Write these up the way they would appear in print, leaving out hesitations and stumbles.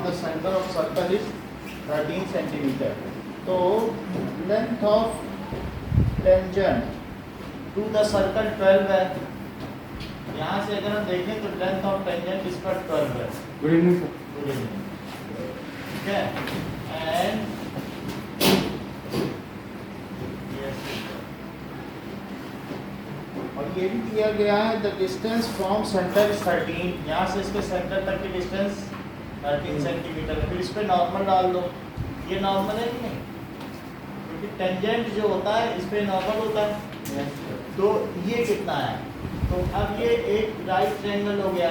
the center of circle is 13 centimeter. तो length of tangent to the circle 12 है. यहाँ से अगर हम देखें तो length of tangent इसका 12 है. Good evening sir. Good evening. ठीक है. And और ये भी दिया गया है the distance from centre is 13. यहाँ से इसके सेंटर तक की डिस्टेंस 13 सेंटीमीटर है. फिर इस पर नॉर्मल डाल दो. ये नॉर्मल है कि नहीं? क्योंकि टेंजेंट जो होता है इस पर नॉर्मल होता है. तो ये कितना है? तो अब ये एक राइट ट्रायंगल हो गया.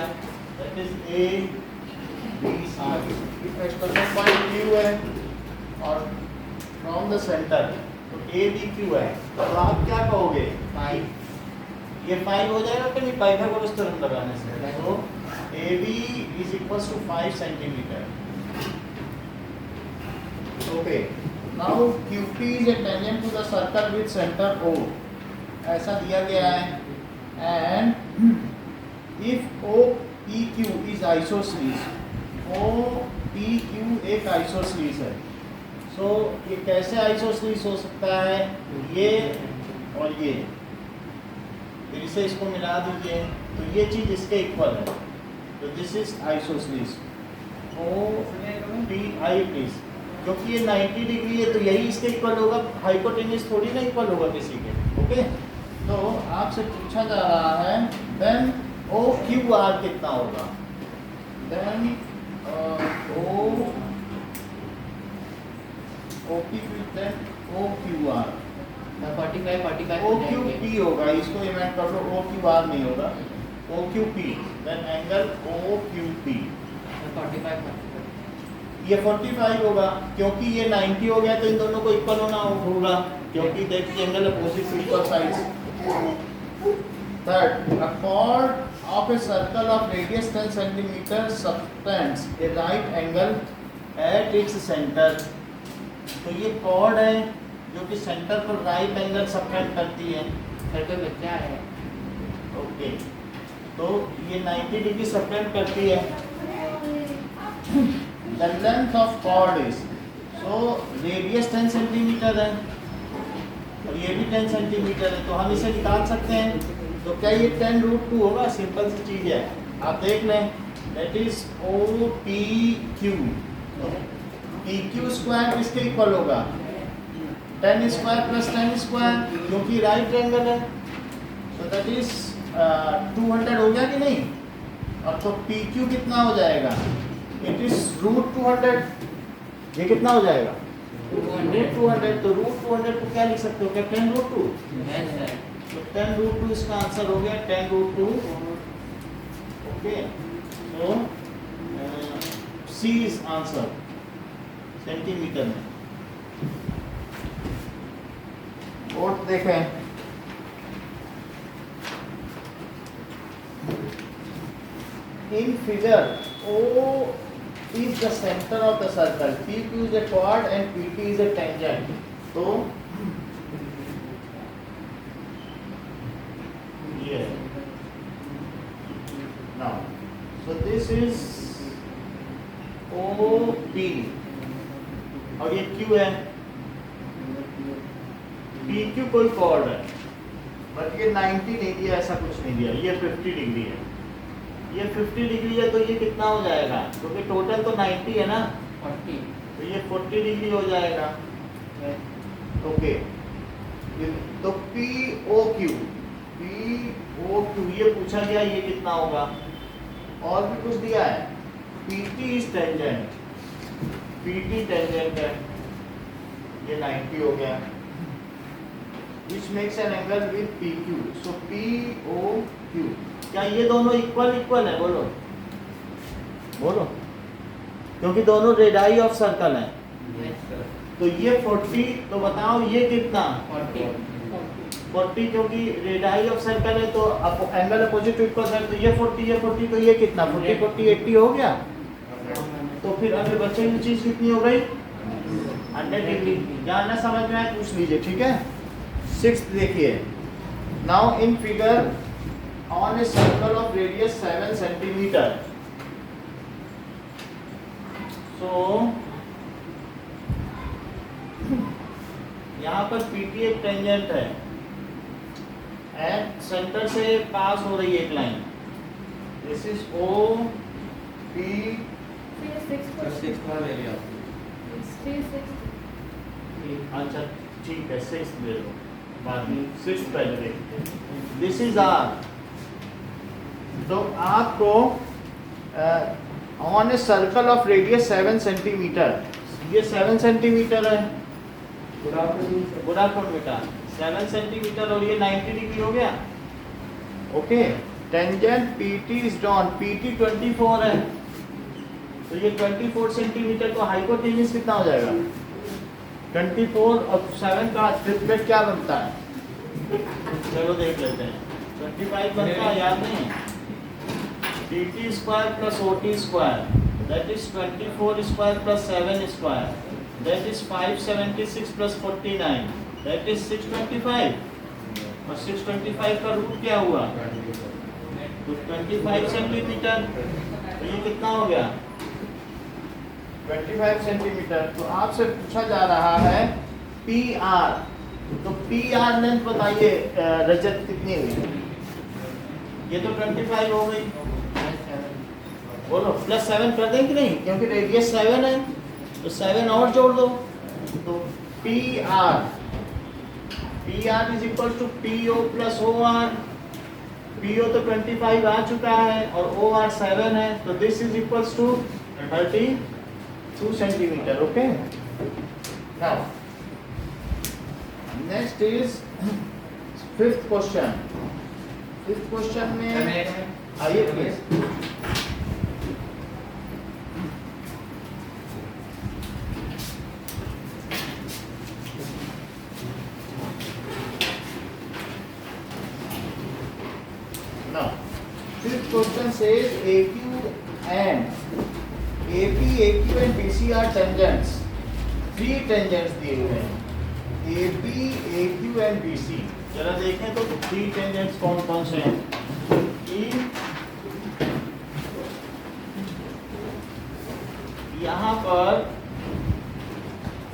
That is A B C. External point Q है और फ्रॉम द सेंटर तो ए बी क्यू है. तो आप क्या कहोगे? 5. ये 5 हो जाएगा कि नहीं पाइथागोरस थ्योरम लगाने से? तो AB is equals to 5 centimeter. Okay. Now QP is a tangent to the circle with center O. ऐसा दिया गया है. And if OPQ is isosceles, OPQ एक isosceles है. So ये कैसे isosceles हो सकता है? ये और ये. फिर इसे इसको मिला दीजिए तो ये चीज़ इसके इक्वल है. तो this is isosceles. OPI please. क्योंकि ये 90 डिग्री है तो यही इसके इक्वल होगा. हाइपोटेन्यूज थोड़ी ना इक्वल होगा किसी के. ओके. तो आपसे पूछा जा रहा है देन OQR कितना होगा? देन OQR 45 OQP होगा. इसको इमेजिन कर लो. OQR नहीं होगा. OQP. देन एंगल OQP 45 ये 45 होगा क्योंकि ये 90 हो गया तो इन दोनों को इक्वल होना होगा क्योंकि देखिए angle opposite to equal sides. Third, a chord of a circle of radius 10 centimeter subtends a right angle at its center. तो ये chord है जो कि सेंटर पर राइट एंगल सबटेंड करती है. सर कोई बच्चा है. ओके. तो ये 90 डिग्री सबटेंड करती है. The length of chord is so radius 10 centimetre है और ये भी 10 सेंटीमीटर है. तो हम इसे निकाल सकते हैं. तो क्या ये 10√2 होगा? सिंपल सी चीज़ है. आप देख लें. That is OPQ. PQ square किसके इक्वल होगा? 10 स्क्वायर प्लस 10 स्क्वायर क्योंकि राइट एंगल है. तो दैट इज 200 हो गया कि नहीं? और तो PQ कितना हो जाएगा? It is √200. ये कितना हो जाएगा? √200. तो √200 को क्या लिख सकते हो? क्या 10√2? तो 10√2 इसका आंसर हो गया. 10√2. ओके. तो C इज आंसर सेंटीमीटर में. और देखें in figure O is the center of the circle, PQ is a chord and PT is a tangent. So yeah. Now, so this is OP और ये Q है. PQ कोई chord है but ये 90 नहीं दिया. ऐसा कुछ नहीं दिया. ये 50 डिग्री है. ये 50 डिग्री है तो ये कितना हो जाएगा? क्योंकि टोटल तो 90 है ना. 40 तो ये 40 डिग्री हो जाएगा. ओके. तो POQ ये पूछा गया ये कितना होगा? और भी कुछ दिया है. PT is tangent. PT tangent है. ये 90 हो गया. Which makes an angle with PQ. So POQ. क्या ये दोनों इक्वल है? बोलो बोलो. क्योंकि दोनों रेडियाई ऑफ सर्कल हैं. तो ये 40. तो बताओ ये कितना? 40 क्योंकि रेडियाई ऑफ सर्कल है तो एंगल अपोजिट टू इक्वल है. तो ये 40 तो ये कितना? 40 80 हो गया. तो फिर अगर बचे हुई चीज कितनी हो गई? 100 डिग्री. जानना समझ में आए पूछ लीजिए. ठीक है. 6th देखिए. Now in figure on a circle of radius 7 centimeter. सो यहाँ पर PT एक टेंजेंट है, एट सेंटर से पास हो रही है एक लाइन, दिस इज OP। अच्छा ठीक है, 6 ले लो, बाद में 6 पहले देखते हैं। This is R। तो आपको on a circle of radius 7 centimetre, ये 7 सेंटीमीटर है, गुड आफ्टरनून बेटा, 7 सेंटीमीटर और ये 90 डिग्री हो गया। Okay, tangent PT is drawn, PT 24 है, तो ये 24 सेंटीमीटर, तो हाइपोटेन्यूज कितना हो जाएगा? 24 और 7 का ट्रिपलेट क्या बनता है? चलो देख लेते हैं। 25 बनता है, याद नहीं? PT square plus OT square, that is 24 square plus 7 square, that is 576 plus 49, that is 625। और 625 का रूट क्या हुआ? तो 25 सेंटीमीटर, तो ये कितना हो गया? 25 सेंटीमीटर। तो आपसे पूछा जा रहा है PR, तो PR लेंथ बताइए रजत कितनी हुई? ये तो 25 हो गई, बोलो प्लस 7 कर दें कि नहीं, क्योंकि रेडियस 7 है, तो 7 और जोड़ दो, तो PR is equal to PO plus OR। PO तो 25 आ चुका है और OR 7 है, तो this is equals to 32 centimetre. Okay, now next is 5th question. 5th question में आइए please. Now, 5th question says AP, AQ and BC are tangents. 3 tangents दिए हुए हैं, AP, AQ and BC। जरा देखें तो 3 tangents कौन कौन से हैं? यहाँ पर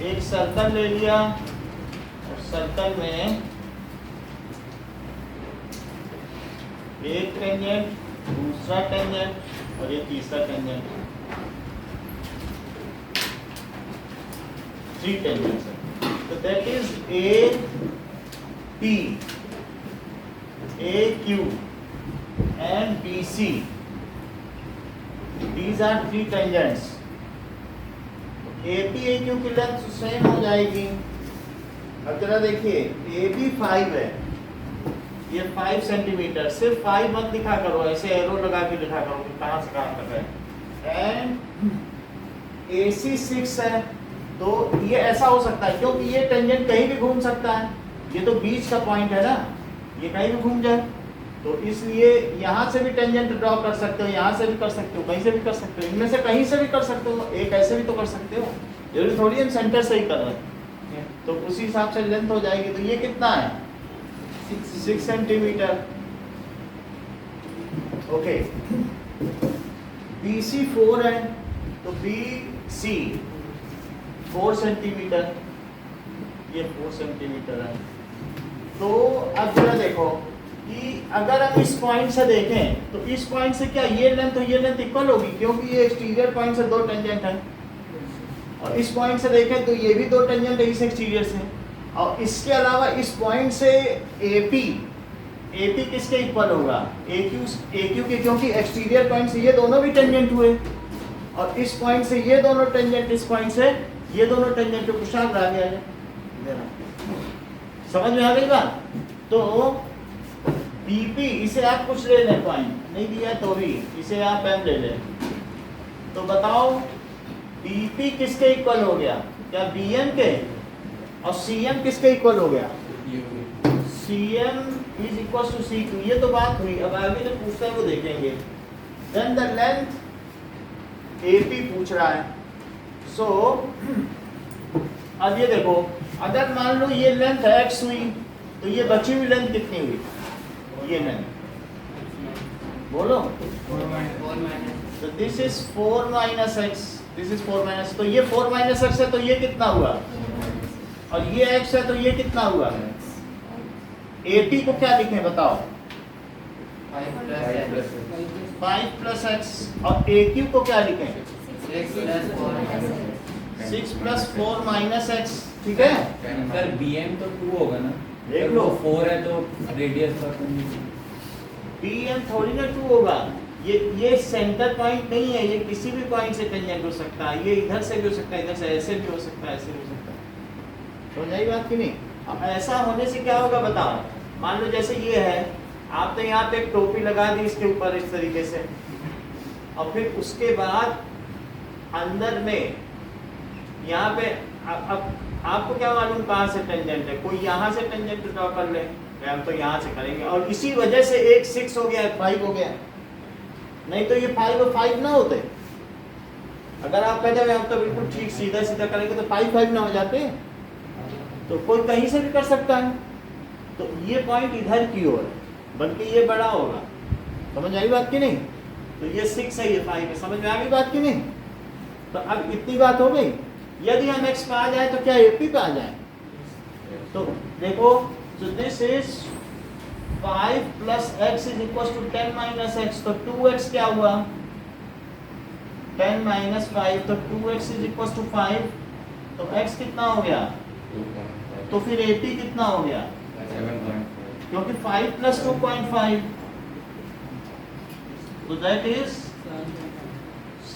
एक सर्कल ले लिया और सर्कल में एक टेंजेंट, दूसरा टेंजेंट और ये तीसरा टेंजेंट, 3 टेंजेंट्स है। तो that is AP, AQ and BC, these are 3 tangents। AP AQ की लेंथ सेम हो जाएगी। अब जरा देखिए, AB 5 है, ये 5 सेंटीमीटर, सिर्फ 5 मत लिखा करो, ऐसे एरो लगा के लिखा करो कि कहाँ से कहाँ तक है। एंड AC 6 है, तो ये ऐसा हो सकता है क्योंकि ये टेंजेंट कहीं भी घूम सकता है, ये तो बीच का पॉइंट है ना, ये कहीं भी घूम जाए, तो इसलिए यहाँ से भी टेंजेंट ड्रॉ कर सकते हो, यहाँ से भी कर सकते हो, कहीं से भी कर सकते हो, इनमें से कहीं से भी कर सकते हो, एक ऐसे भी तो कर सकते हो, जरूरी थोड़ी हम सेंटर से ही कर रहे हैं, तो उसी हिसाब से लेंथ हो जाएगी। तो ये कितना है? 6 सेंटीमीटर। ओके, BC 4 है, तो BC 4 सेंटीमीटर, ये 4 सेंटीमीटर है। तो अब जरा देखो कि अगर हम इस पॉइंट से देखें तो इस पॉइंट से क्या ये लेंथ और ये लेंथ इक्वल होगी, क्योंकि ये एक्सटीरियर पॉइंट से 2 टेंजेंट है, और इस पॉइंट से देखें तो ये भी 2 टेंजेंट है इस एक्सटीरियर से, और इसके अलावा इस पॉइंट से AP किसके इक्वल होगा? AQ के, क्योंकि एक्सटीरियर पॉइंट से ये दोनों भी टेंजेंट हुए, और इस पॉइंट से ये दोनों टेंजेंट, इस पॉइंट से ये दोनों टेंजेंट को कुछ आ गया। समझ में आ गई बात? तो PP, इसे आप कुछ ले लें, पॉइंट नहीं दिया तो भी इसे आप M ले लें, तो बताओ PP किसके इक्वल हो गया? क्या BM के? और CM किसके इक्वल हो गया? CM is equal to C2। ये तो बात हुई, अब आगे जो पूछता है वो देखेंगे। देन द लेंथ AP पूछ रहा है, सो अब ये देखो, अगर मान लो ये लेंथ x हुई, तो ये बची हुई लेंथ कितनी हुई? ये लेंथ बोलो, तो this is 4 - x, this is 4 minus, तो ये 4 माइनस एक्स है तो ये कितना हुआ, और ये एक्स है तो ये कितना हुआ। AP को क्या लिखें बताओ, 5 plus 5 प्लस एक्स, और AQ को क्या लिखें, 6 plus 4 6 प्लस 4 माइनस एक्स, ठीक है। सर BM तो 2 होगा ना, देख लो 4 है तो रेडियस का PM थोड़ी ना 2 होगा, ये सेंटर पॉइंट नहीं है, ये किसी भी पॉइंट से टेंजेंट हो सकता है, ये इधर से भी हो सकता है, इधर से ऐसे भी हो सकता है, ऐसे भी हो सकता है, समझ आई बात कि नहीं। अब ऐसा होने से क्या होगा बताओ, मान लो जैसे ये है, आपने यहाँ पे एक टोपी लगा दी इसके ऊपर इस तरीके से, और फिर उसके बाद अंदर में यहाँ पे अब आपको क्या मालूम कहाँ से टेंजेंट है, कोई यहाँ से टेंजेंट ड्रॉ कर ले, हम तो यहाँ से करेंगे, और इसी वजह से एक 6 हो गया, 5 हो गया, नहीं तो ये 5 और 5 ना होते। अगर आप कहते हम तो बिल्कुल ठीक सीधा सीधा करेंगे तो 5 5 ना हो जाते, तो कोई कहीं से भी कर सकता है। तो ये पॉइंट इधर की ओर है, बल्कि ये बड़ा होगा, समझ आई बात की नहीं। तो ये 6 है, ये 5 है, समझ में आ गई बात की नहीं। तो अब इतनी बात हो गई। यदि हम x पे आ जाए तो क्या AP पे आ जाए, तो देखो, so this is 5 plus x is equals to 10 minus x, तो 2x क्या हुआ, 10 minus 5, तो 2x is equals to 5, तो x कितना हो गया, तो फिर AP कितना हो गया, 7.4 क्योंकि 5 plus 2.5, so that is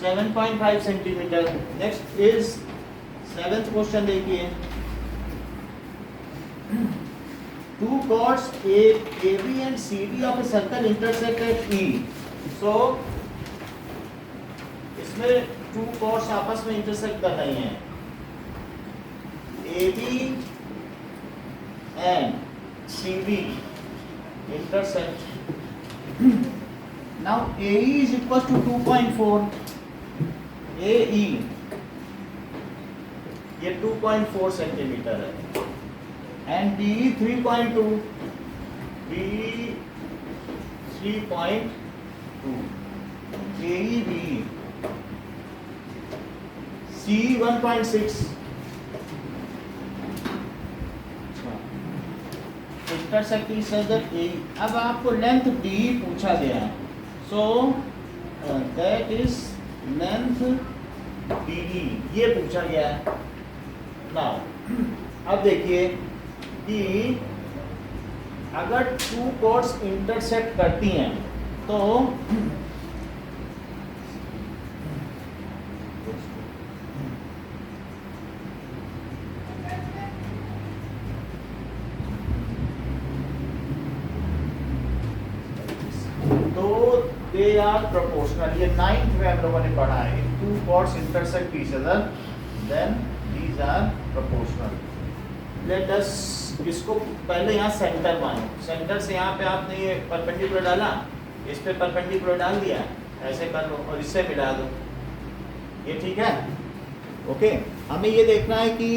7.5 centimetre. Next is 7th question देखिए, two chords AB and CD of a circle intersect at E, so इसमें two chords आपस में इंटरसेक्ट कर रही हैं, AB and CD intersect, now AE is equals to 2.4, AE ये 2.4 centimetre है, and BE 3.2, BE 3.2, AE BE, CE 1.6, intersect each other AE। अब आपको लेंथ DE पूछा गया, so that is length DE, ये पूछा गया है। नाउ अब देखिए कि अगर टू कॉर्ड्स इंटरसेक्ट करती हैं तो दे आर प्रोपोर्शनल, ये 9th में हम लोगों ने पढ़ा है, two chords intersect each other then these are proportional। Let us इसको पहले यहाँ सेंटर मानो, सेंटर से यहाँ पे आपने ये परपेंडिकुलर डाला, इस पे परपेंडिकुलर डाल दिया, ऐसे कर लो और इससे मिला दो, ये ठीक है। ओके, हमें ये देखना है कि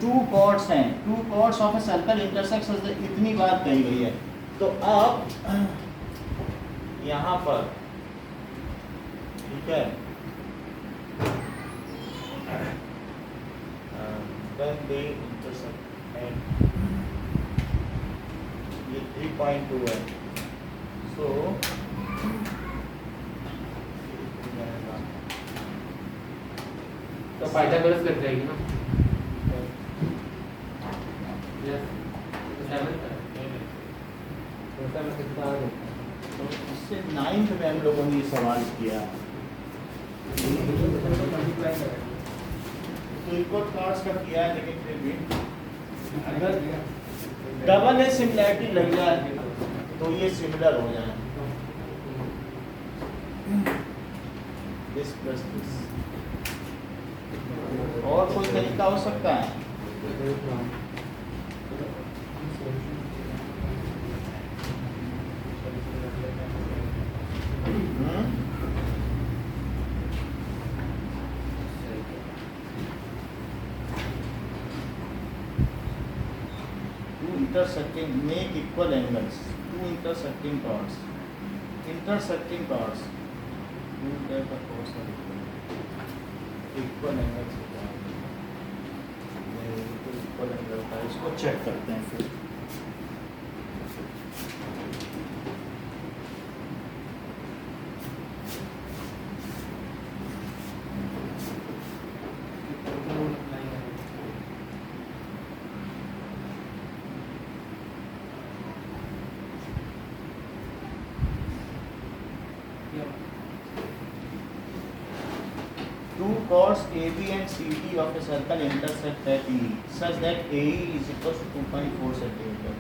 टू कॉर्ड्स हैं, two chords of a circle intersect, इतनी बात कही गई है। तो आप यहाँ पर ठीक है, when they intersect and ये 3.2 है, so तो पाइथागोरस लग जाएगी ना, तो इससे 9th में हम लोगों ने ये सवाल किया। तो इक्वल पार्ट्स का किया है, लेकिन फिर भी अगर डबल है सिमिलैरिटी लग जाए तो ये सिमिलर हो जाए, दिस प्लस दिस। और कोई तरीका हो सकता है? Intersecting make equal angles, two intersecting chords, two type of chords are equal, equal angle equal angle था, इसको चेक करते हैं फिर। Two chords AB and CD of a circle intersect at E such that AE is equal to 2.4 centimeter.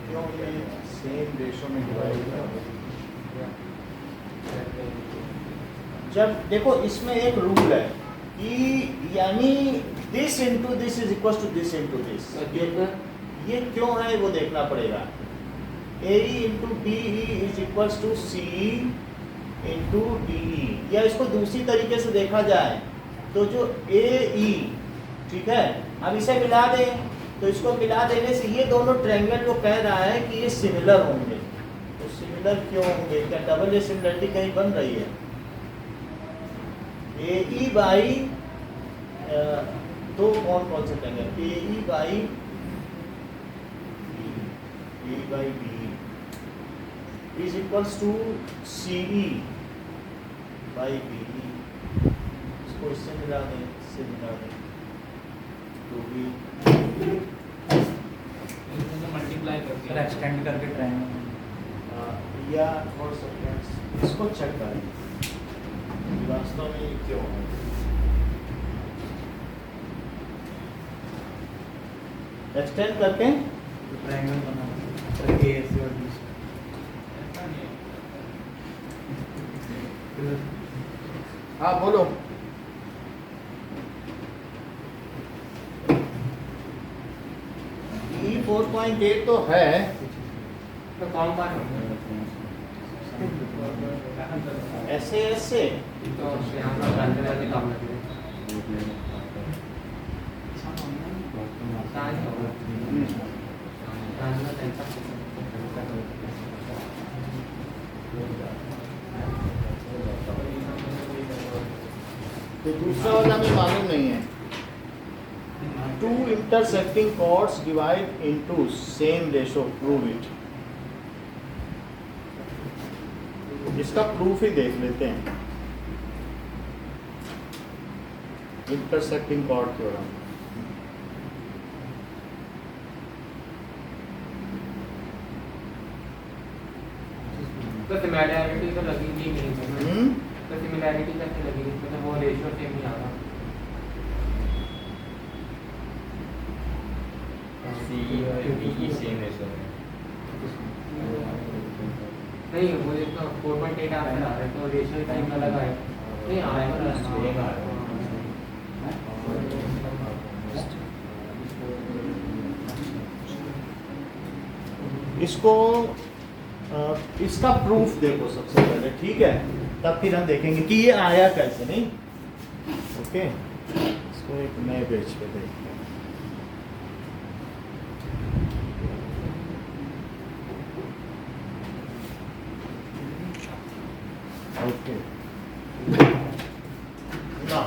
क्यों ये same ratio में divide है? जब देखो इसमें एक रूल है कि यानी this into this is equal to this into this, ये क्यों है वो देखना पड़ेगा। A into B is equal to C into D, या इसको दूसरी तरीके से देखा जाए तो जो ए ई, ठीक है, अब इसे मिला दें तो इसको मिला देने से ये दोनों ट्रायंगल को कह रहा है कि ये सिमिलर होंगे। तो सिमिलर क्यों होंगे? क्या डबल ए सिमिलरिटी कहीं बन रही है? ए ई बाई दो कौन कौन से triangle, A E by B is equals to C E by B, इसको इससे मिला दें, इससे मिला दें तो भी मल्टीप्लाई करके सर एक्सटेंड करके ट्रायंगल या और सेकेंड्स इसको चेक करें वास्तव में ये क्यों है। एक्सटेंड करके ट्रायंगल बनाना सर, ए से और बी से। हाँ बोलो। E 4.8 तो है, तो कौन बात ऐसे ऐसे तो यहाँ पर जानते रहते काम लगे तो दूसरा वाला में मालूम नहीं है। Two intersecting chords divide into same ratio, prove it। इसका प्रूफ ही देख लेते हैं। इंटरसेक्टिंग chord थ्योरम, तो सिमिलैरिटी तो लगेगी नहीं, तो सिमिलैरिटी कैसे लगेगी? मतलब वो रेशियो सेम नहीं आ रहा। सेम रेशो नहीं, वो इसका 4.8 आ रहा है तो रेशियो टाइम अलग आएगा। नहीं आएगा, इसको इसका प्रूफ देखो सबसे पहले, ठीक है, तब फिर हम देखेंगे कि ये आया कैसे। नहीं ओके, इसको एक नए पेज पे देखते हैं। ओके ना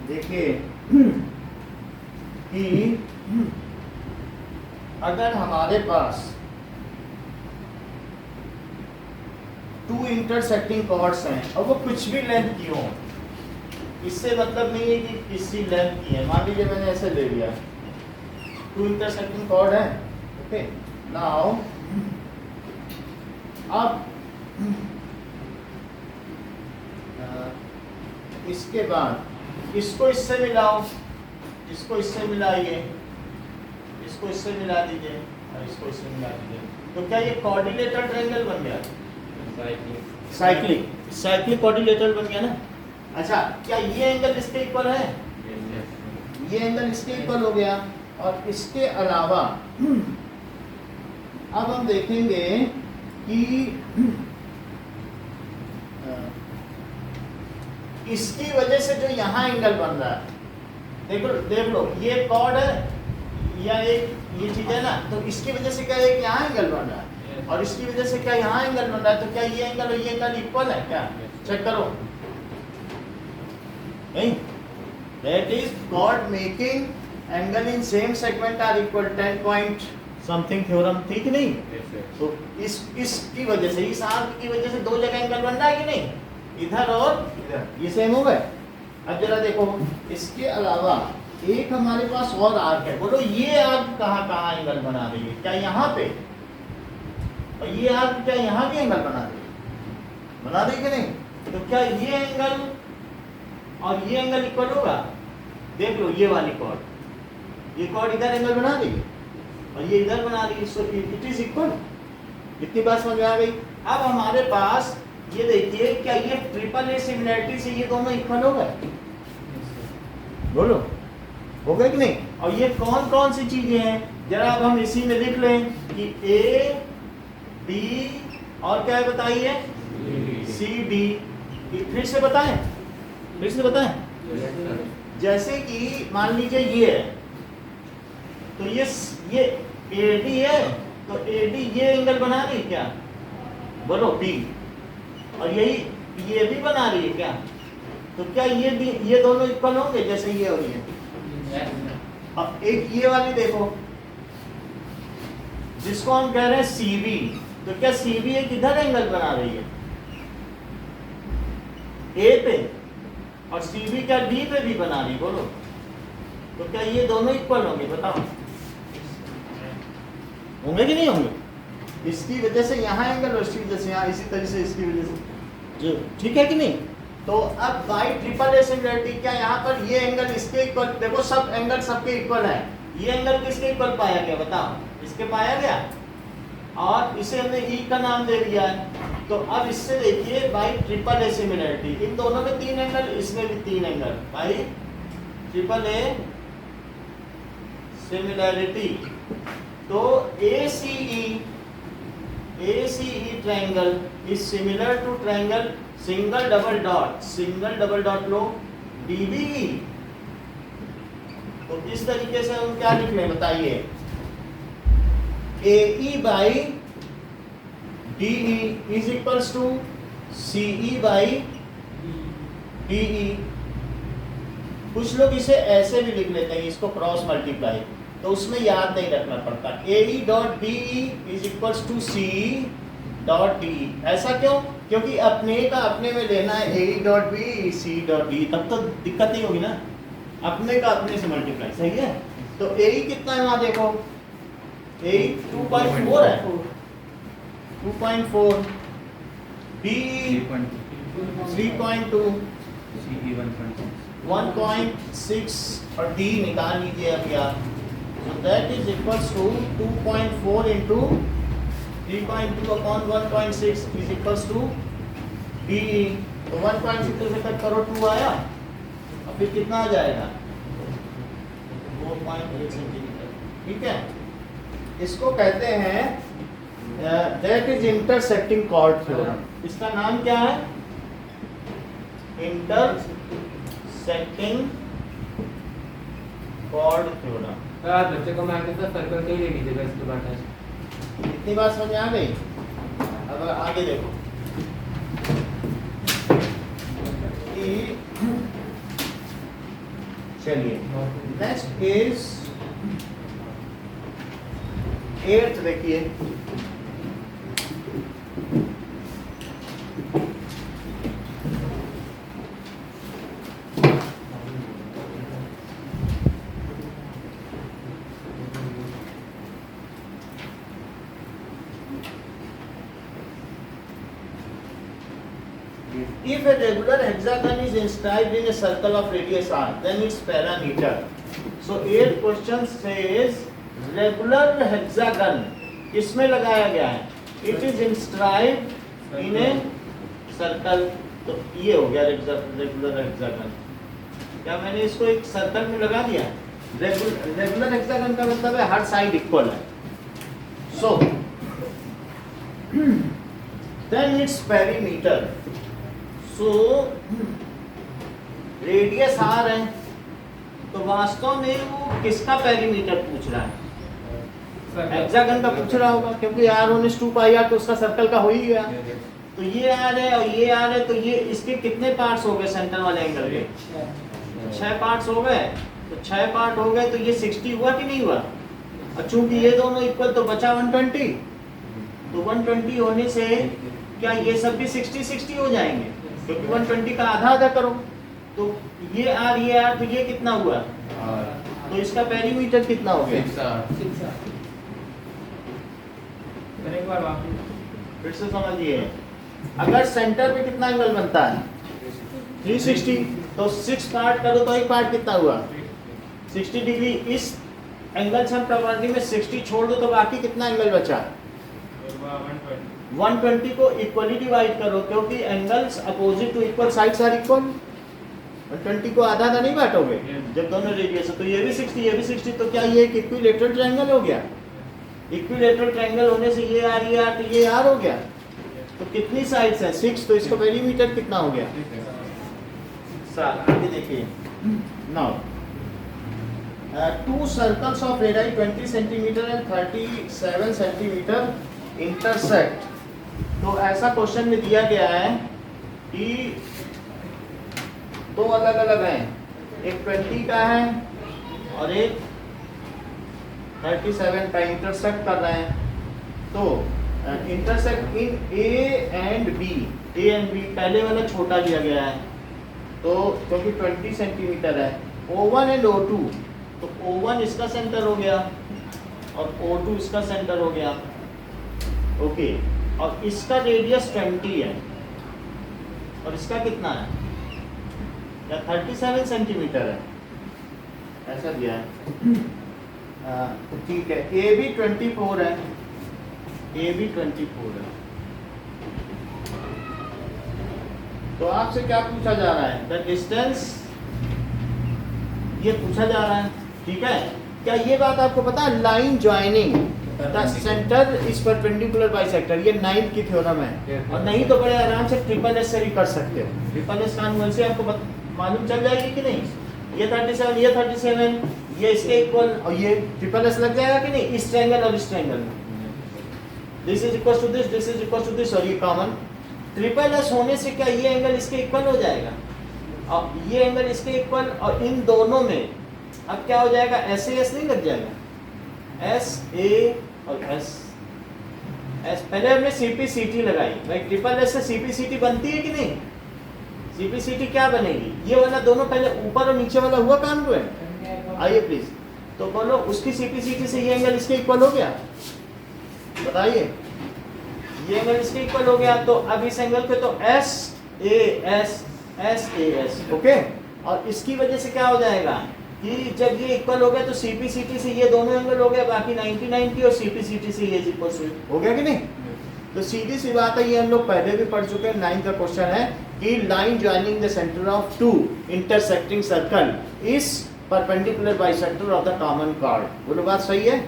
देखिए कि अगर हमारे पास टू इंटरसेक्टिंग कॉर्ड्स हैं और वो कुछ भी लेंथ की हो, इससे मतलब नहीं है कि किसी लेंथ की है। मान लीजिए मैंने ऐसे ले लिया, टू इंटरसेक्टिंग कॉर्ड है। ओके, नाउ अब इसके बाद इसको इससे मिलाओ, इसको इससे मिलाइए, इसको इससे मिला दीजिए और इसको इससे मिला दीजिए, तो क्या ये क्वाड्रिलेटरल ट्रायंगल बन गया? साइक्लिक क्वाड्रिलेटरल बन गया ना। अच्छा, क्या ये एंगल इसके इक्वल है? ये एंगल इसके इक्वल हो गया। और इसके अलावा अब हम देखेंगे कि इसकी वजह से जो यहाँ एंगल बन रहा है, देख लो ये कॉर्ड है या एक ये चीज है ना, तो इसकी वजह से क्या एक यहाँ एंगल बन रहा है और इसकी वजह से क्या यहाँ एंगल बन रहा है, तो क्या ये एंगल और ये एंगल इक्वल है क्या? चेक करो। नहीं, that is chord making angle in same segment are equal 10 point something theorem, ठीक नहीं? तो इसकी वजह से, इस आर्क की वजह से दो जगह एंगल बन रहा है कि नहीं, इधर और इधर, ये सेम हो गए। अब जरा देखो, इसके अलावा एक हमारे पास और आर्क है, बोलो ये आर्क कहाँ कहाँ एंगल बना रही है? क्या यहाँ पे? और ये आर्क क्या यहाँ भी एंगल बना रही है? बना रही कि नहीं? तो क्या ये एंगल और ये एंगल इक्वल होगा? देख लो, ये वाली कॉर्ड, ये कॉर्ड इधर एंगल बना रही है और ये इधर बना रही है, सो इट इज इक्वल। इतनी बात समझ में आ गई। अब हमारे पास ये देखिए, क्या ये ट्रिपल ए सिमिलैरिटी से ये दोनों इक्वल हो गए? बोलो, हो गए कि नहीं? और ये कौन कौन सी चीजें हैं, जरा अब हम इसी में लिख लें कि ए डी और क्या बताइए, सी डी। फिर से बताएं, फिर से बताएं। जैसे कि मान लीजिए ये है, तो ये एडी है, तो एडी ये एंगल बना रही है क्या? बोलो बी। और यही ये भी बना रही है क्या? तो क्या ये दोनों इक्वल होंगे जैसे ये और ये? अब एक ये वाली देखो, जिसको हम कह रहे हैं सीबी, तो क्या सीबी एक इधर एंगल बना रही है ए पे, और सीबी क्या डी पे भी बना रही? बोलो, तो क्या ये दोनों इक्वल होंगे? बताओ, होंगे कि नहीं होंगे? इसकी वजह से यहाँ एंगल और इसकी वजह से यहाँ, इसी तरह से इसकी वजह से जो, ठीक है कि नहीं? तो अब बाई ट्रिपल ए सिमिलैरिटी, क्या यहाँ पर ये एंगल इसके इक्वल? देखो, सब एंगल सबके इक्वल है। ये एंगल किसके इक्वल पाया गया? बताओ, इसके पाया गया, और इसे हमने ई का नाम दे दिया है। तो अब इससे देखिए, बाई ट्रिपल ए सिमिलैरिटी, इन दोनों में 3 एंगल, इसमें भी 3 angle, by triple A similarity. तो ACE triangle is similar to triangle single double dot low DBE। तो इस तरीके से हम क्या लिख लें बताइए, AE by DE is equals to CE by DE। कुछ लोग इसे ऐसे भी लिख लेते हैं, इसको क्रॉस मल्टीप्लाई, तो उसमें याद नहीं रखना पड़ता। AE dot BE is equals to CE dot DE। ऐसा क्यों? क्योंकि अपने का अपने में लेना है, AE dot BE CE dot DE, तब तो दिक्कत नहीं होगी ना, अपने का अपने से मल्टीप्लाई, सही है? तो AE कितना है वहां देखो, AE 2.4 है, 2.4, BE 3.2, CE 1.6 और D निकाल लीजिए अभी आप। So that is equals to 2.4 into 3.2 upon 1.6 is equals to BE। तो 1.6 से कट करो, 2 आया, और फिर कितना आ जाएगा? 4.8 सेंटीमीटर। ठीक है, इसको कहते हैं that is intersecting chord theorem। इसका नाम क्या है? intersecting chord theorem। बच्चे को मैम के साथ सर्कल के ही ले लीजिएगा इसके बाद। इतनी बात समझ में आ गई? अब आगे देखो, चलिए नेक्स्ट इज 8th देखिए, If a regular hexagon is inscribed in a circle of radius r, then its parameter. So 8 question says regular hexagon किसमें लगाया गया है? It is inscribed in a circle. तो ये हो गया रेगुलर हेक्सागन. क्या मैंने इसको एक सर्कल में लगा दिया? रेगुलर हेक्सागन का मतलब है हर साइड इक्वल है. So then its perimeter. So radius r है, तो वास्तव में वो किसका पेरीमीटर पूछ रहा है? हेक्सागन का पूछ रहा होगा, क्योंकि r = 2 पाई r तो उसका सर्कल का हो ही गया. तो ये r है और ये r है, तो ये इसके कितने पार्ट्स हो गए सेंटर वाले एंगल के? 6 पार्ट्स हो गए. तो 6 पार्ट हो गए, तो ये 60 हुआ कि नहीं हुआ? और चूंकि ये दोनों इक्वल, तो बचा 120. तो 120 होने से क्या ये सब भी 60-60 हो जाएंगे? क्योंकि 120 का आधा आधा करो, तो ये r, तो ये कितना हुआ? तो इसका पेरीमीटर कितना हो गया? एक बार वापस फिर से समझिए, अगर सेंटर पे कितना एंगल बनता है? 360. तो 6 पार्ट करो तो एक पार्ट कितना हुआ? 60 डिग्री. इस एंगल से हम प्रॉपर्टी में 60 छोड़ दो, तो बाकी कितना एंगल बचा? 120 को इक्वली डिवाइड करो, क्योंकि angles opposite to equal sides are equal. 120 को आधा आधा नहीं बांटोगे जब दोनों रेडियस है. तो ये भी 60, ये भी 60. तो क्या ये एक इक्विलेटरल ट्रायंगल हो गया? इक्विलेटरल ट्रायंगल होने से ये r, तो ये r हो गया. तो कितनी साइड्स हैं? 6. तो इसका पेरीमीटर कितना हो गया? 7. आगे देखिए. Now two circles of radii 20 centimeter and 37 centimeter intersect. तो ऐसा क्वेश्चन में दिया गया है कि दो अलग अलग हैं, एक 20 का है और एक 37 का इंटरसेक्ट कर रहे हैं. तो intersect in A and B. पहले वाला छोटा दिया गया है, तो क्योंकि 20 सेंटीमीटर है. O1 एंड O2, तो O1 इसका सेंटर हो गया और O2 इसका सेंटर हो गया. ओके. और इसका रेडियस 20 है और इसका कितना है? या 37 सेंटीमीटर है, ऐसा दिया है. तो ठीक है. ए भी 24 है, ए भी 24 है. तो आपसे क्या पूछा जा रहा है? द डिस्टेंस, ये पूछा जा रहा है. ठीक है. क्या ये बात आपको पता है? Line joining the centre is perpendicular bisector, ये 9th की थ्योरम है. और नहीं तो बड़े आराम से ट्रिपल एस से भी कर सकते हो. ट्रिपल एस कानून से आपको मालूम चल जाएगी कि नहीं? ये 37, ये 37, ये इसके इक्वल, और ये ट्रिपल एस लग जाएगा कि नहीं? इस ट्रायंगल और इस ट्रायंगल में this is equal to this, this is equal to this, और ये कॉमन. ट्रिपल एस होने से क्या ये एंगल इसके इक्वल हो जाएगा और ये एंगल इसके इक्वल, और इन दोनों में अब क्या हो जाएगा? एस ए एस नहीं लग जाएगा? एस ए और एस एस. पहले हमने सीपीसीटी लगाई भाई. ट्रिपल एस से सीपीसीटी बनती है कि नहीं? सीपीसीटी क्या बनेगी? ये वाला दोनों पहले ऊपर और नीचे वाला हुआ काम हुआ है. आइए प्लीज, तो बोलो उसकी सीपीसीटी से ये एंगल इसके इक्वल हो गया? बताइए. ये एंगल इसके इक्वल हो गया. तो अब इस एंगल पे तो S A S, S A S. Okay. और इसकी वजह से क्या हो जाएगा कि जब ये इक्वल हो गया तो सीपीसीटी से ये दोनों एंगल हो गया, बाकी 90-90 और सीपीसीटी से ये इक्वल हो गया कि नहीं? तो सीधी सी बात है, ये हम लोग पहले भी पढ़ चुके हैं. 9th का क्वेश्चन है कि line joining the centre of two intersecting circle is perpendicular bisector of the common chord. बोलो बात सही है?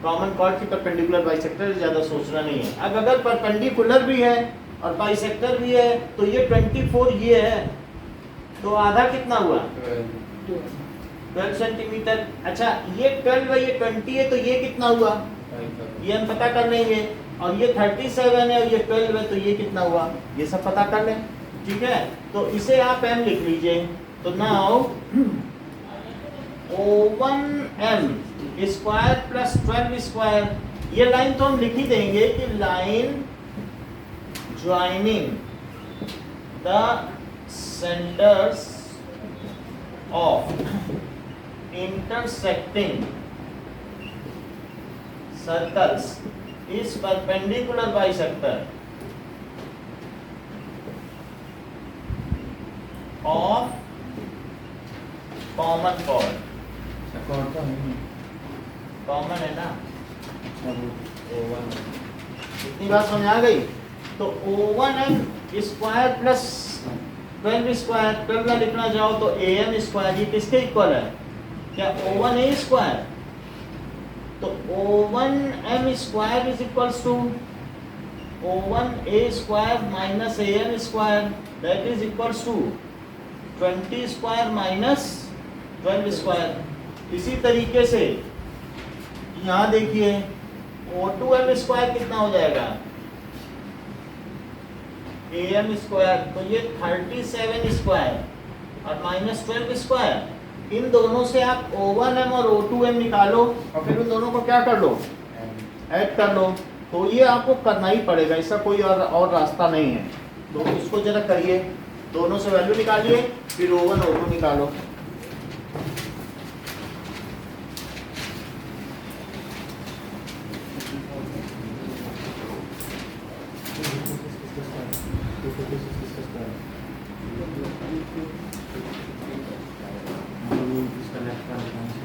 कॉमन कॉर्ड की परपेंडिकुलर बाइसेक्टर, ज्यादा सोचना नहीं है. अब अगर परपेंडिकुलर भी है और बाइसेक्टर भी है, तो ये 24 ये है, तो आधा कितना हुआ? 12 सेंटीमीटर. अच्छा, ये 12 है, ये 20 है, तो ये कितना हुआ? ये हम पता कर लेंगे. और ये 37 है और ये 12 है, तो ये कितना हुआ? ये सब पता कर लें. ठीक है. तो इसे आप m लिख लीजिए. तो now O1m square plus 12 square. ये लाइन तो हम लिख ही देंगे कि line joining the centres of intersecting circles is perpendicular bisector of common chord, chord तो नहीं कॉमन है ना, अच्छा वो O1 इतनी बात समझ आ गई। तो O1m स्क्वायर प्लस 12 स्क्वायर, 12 का लिखना चाहो तो AM स्क्वायर, ये किसके इक्वल है, क्या O1A स्क्वायर, तो O1m square is equals to O1A square minus AM square, that is equals to 20 square minus 12 square. इसी तरीके से यहाँ देखिए O2m स्क्वायर कितना हो जाएगा, AM स्क्वायर, तो ये 37 स्क्वायर और माइनस 12 स्क्वायर, इन दोनों से आप O1m और O2m निकालो और फिर उन दोनों को क्या कर लो, ऐड कर लो। तो ये आपको करना ही पड़ेगा, इसका कोई और रास्ता नहीं है। तो इसको जरा करिए, दोनों से वैल्यू निकालिए, फिर O1 O2 निकालो। इसका लेफ्ट का कौन सा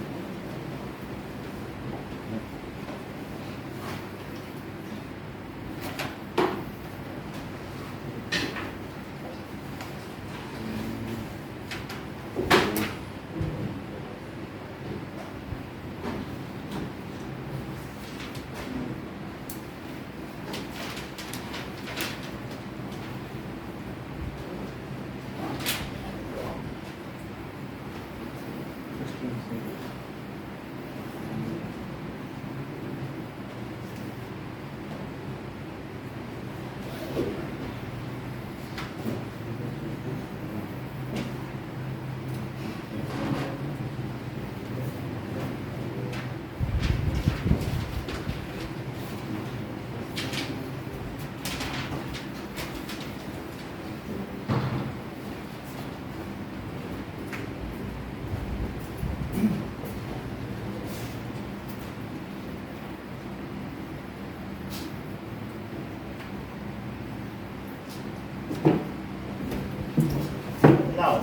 Now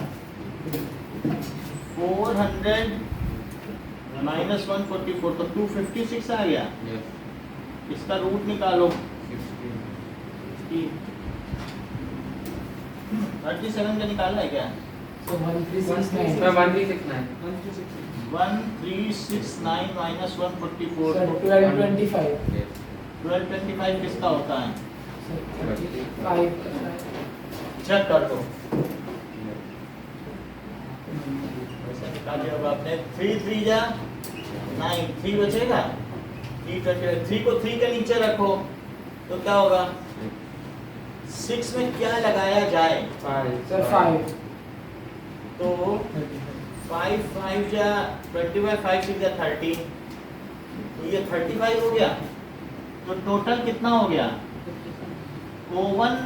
400 माइनस 144 तो 256 आ गया। Yes. इसका रूट निकालो, 16. 37 का निकालना है क्या, So 1369. So 1369. 1369 minus 144, Sir, 1225. Yes. 1225 किसका होता है, Sir, 35. चेक कर दो। वैसे निकालिए अब आपने 3 3 जा 9, 3 बचेगा, 3 को 3 के नीचे रखो तो क्या होगा, 6 में क्या लगाया जाए, 5. Sir, 5. तो 5 5 जा 25, 5 6 जा 30, तो ये 35 हो गया। तो टोटल कितना हो गया, O1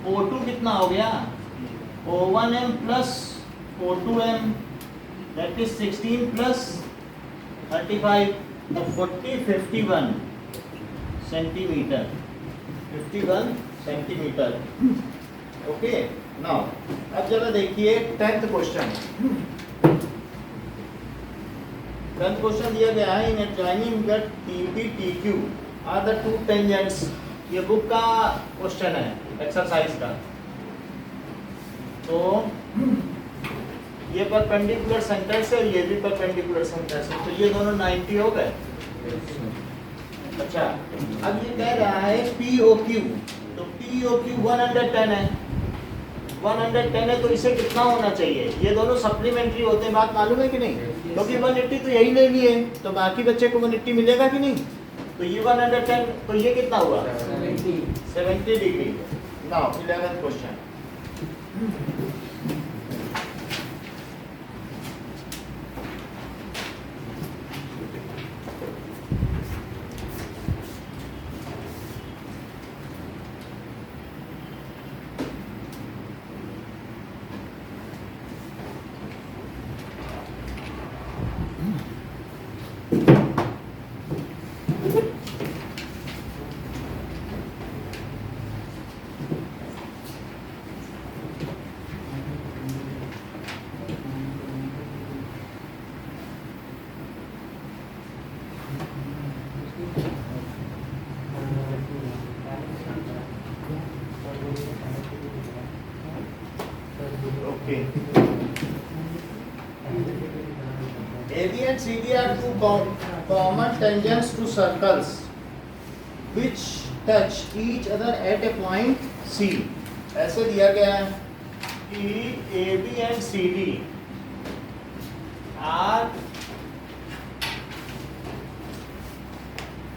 O2 कितना हो गया, O1m plus O2m, that is 16 plus 35, तो 51 सेंटीमीटर, 51 सेंटीमीटर। ओके, नाउ अब जरा देखिए 10th क्वेश्चन। 10th क्वेश्चन दिया गया है, in adjoining the TP TQ are the two tangents. ये बुक का क्वेश्चन है, एक्सरसाइज का। तो ये परपेंडिकुलर सेंटर्स है, ये भी परपेंडिकुलर सेंटर्स है, तो ये दोनों 90 हो गए। अच्छा, अब ये कह रहा है POQ, तो POQ 110 है, 110 है, तो इसे कितना होना चाहिए, ये दोनों सप्लीमेंट्री होते हैं, बात मालूम है कि नहीं, क्योंकि 180 तो यही ले लिए, तो बाकी बच्चे को 180 मिलेगा कि नहीं, तो ये 110, तो ये कितना हुआ 70 degree. Now 11th question. Okay AB and CD are two common tangents to circles which touch each other at a point C. ऐसे दिया गया है कि AB and CD are